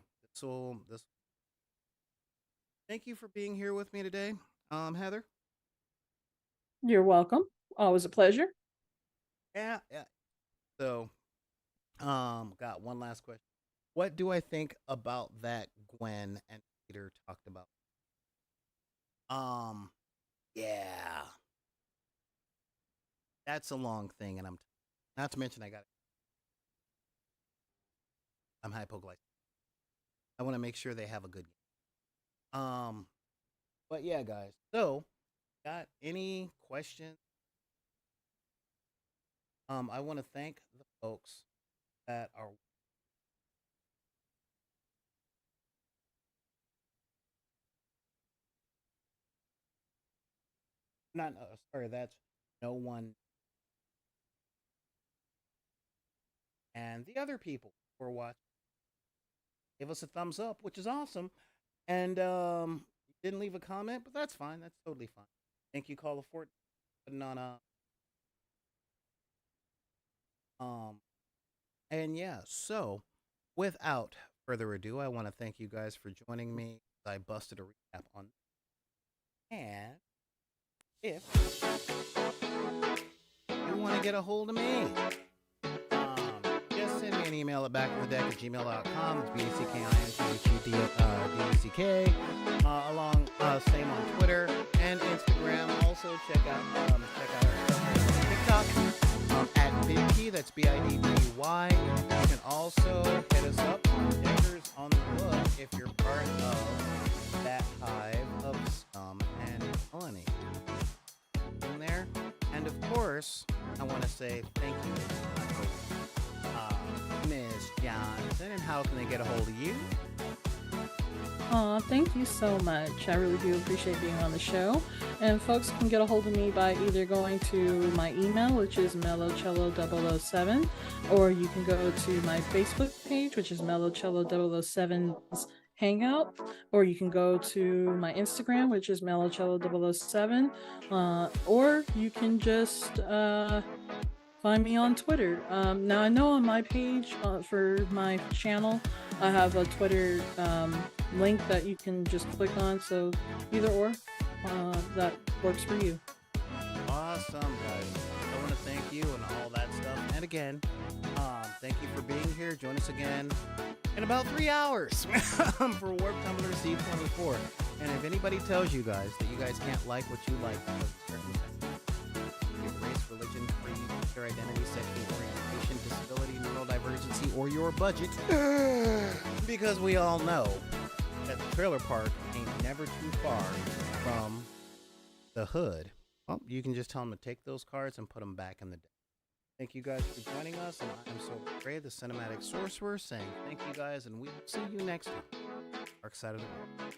this. Thank you for being here with me today, Heather. You're welcome. Always a pleasure. Yeah, yeah. So, got one last question. What do I think about that Gwen and Peter talked about? Um, yeah, that's a long thing, and not to mention I'm hypoglycemic. I want to make sure they have a good game. But yeah, guys. So, got any questions? I want to thank the folks that are not sorry. That's no one, and the other people who are watching. Give us a thumbs up, which is awesome. And didn't leave a comment, but that's fine. That's totally fine. Thank you, Call of Fort, putting on a um. And yeah, so without further ado, I want to thank you guys for joining me. I busted a recap on, and if you want to get a hold of me, just send me an email at backofthedeck@gmail.com. It's BACKINTHUDDECK. Along same on Twitter and Instagram. Also check out our stuff on TikTok at Bidkey. That's BIDDY. You can also hit us up on Deckers on the Book if you're part of that hive of scum and villainy. In there, and of course, I want to say thank you to my host, Ms. Johnson. And how can they get a hold of you? Thank you so much. I really do appreciate being on the show. And folks can get a hold of me by either going to my email, which is mellowcello007, or you can go to my Facebook page, which is mellowcello007's Hangout, or you can go to my Instagram, which is mellowcello007, or you can just find me on Twitter. Now I know on my page for my channel, I have a Twitter link that you can just click on. So either or, that works for you. Awesome, guys. I want to thank you and all that stuff. And again, thank you for being here. Join us again in about 3 hours for Warp Tumbler C24. And if anybody tells you guys that you guys can't like what you like, religion, creed, gender identity, sexual orientation, disability, neurodivergency, or your budget. Because we all know that the trailer park ain't never too far from the hood. Well, you can just tell them to take those cards and put them back in the deck. Thank you guys for joining us, and I'm so great, the Cinematic Sorcerer, saying thank you guys, and we will see you next time. Dark Side of the Moon.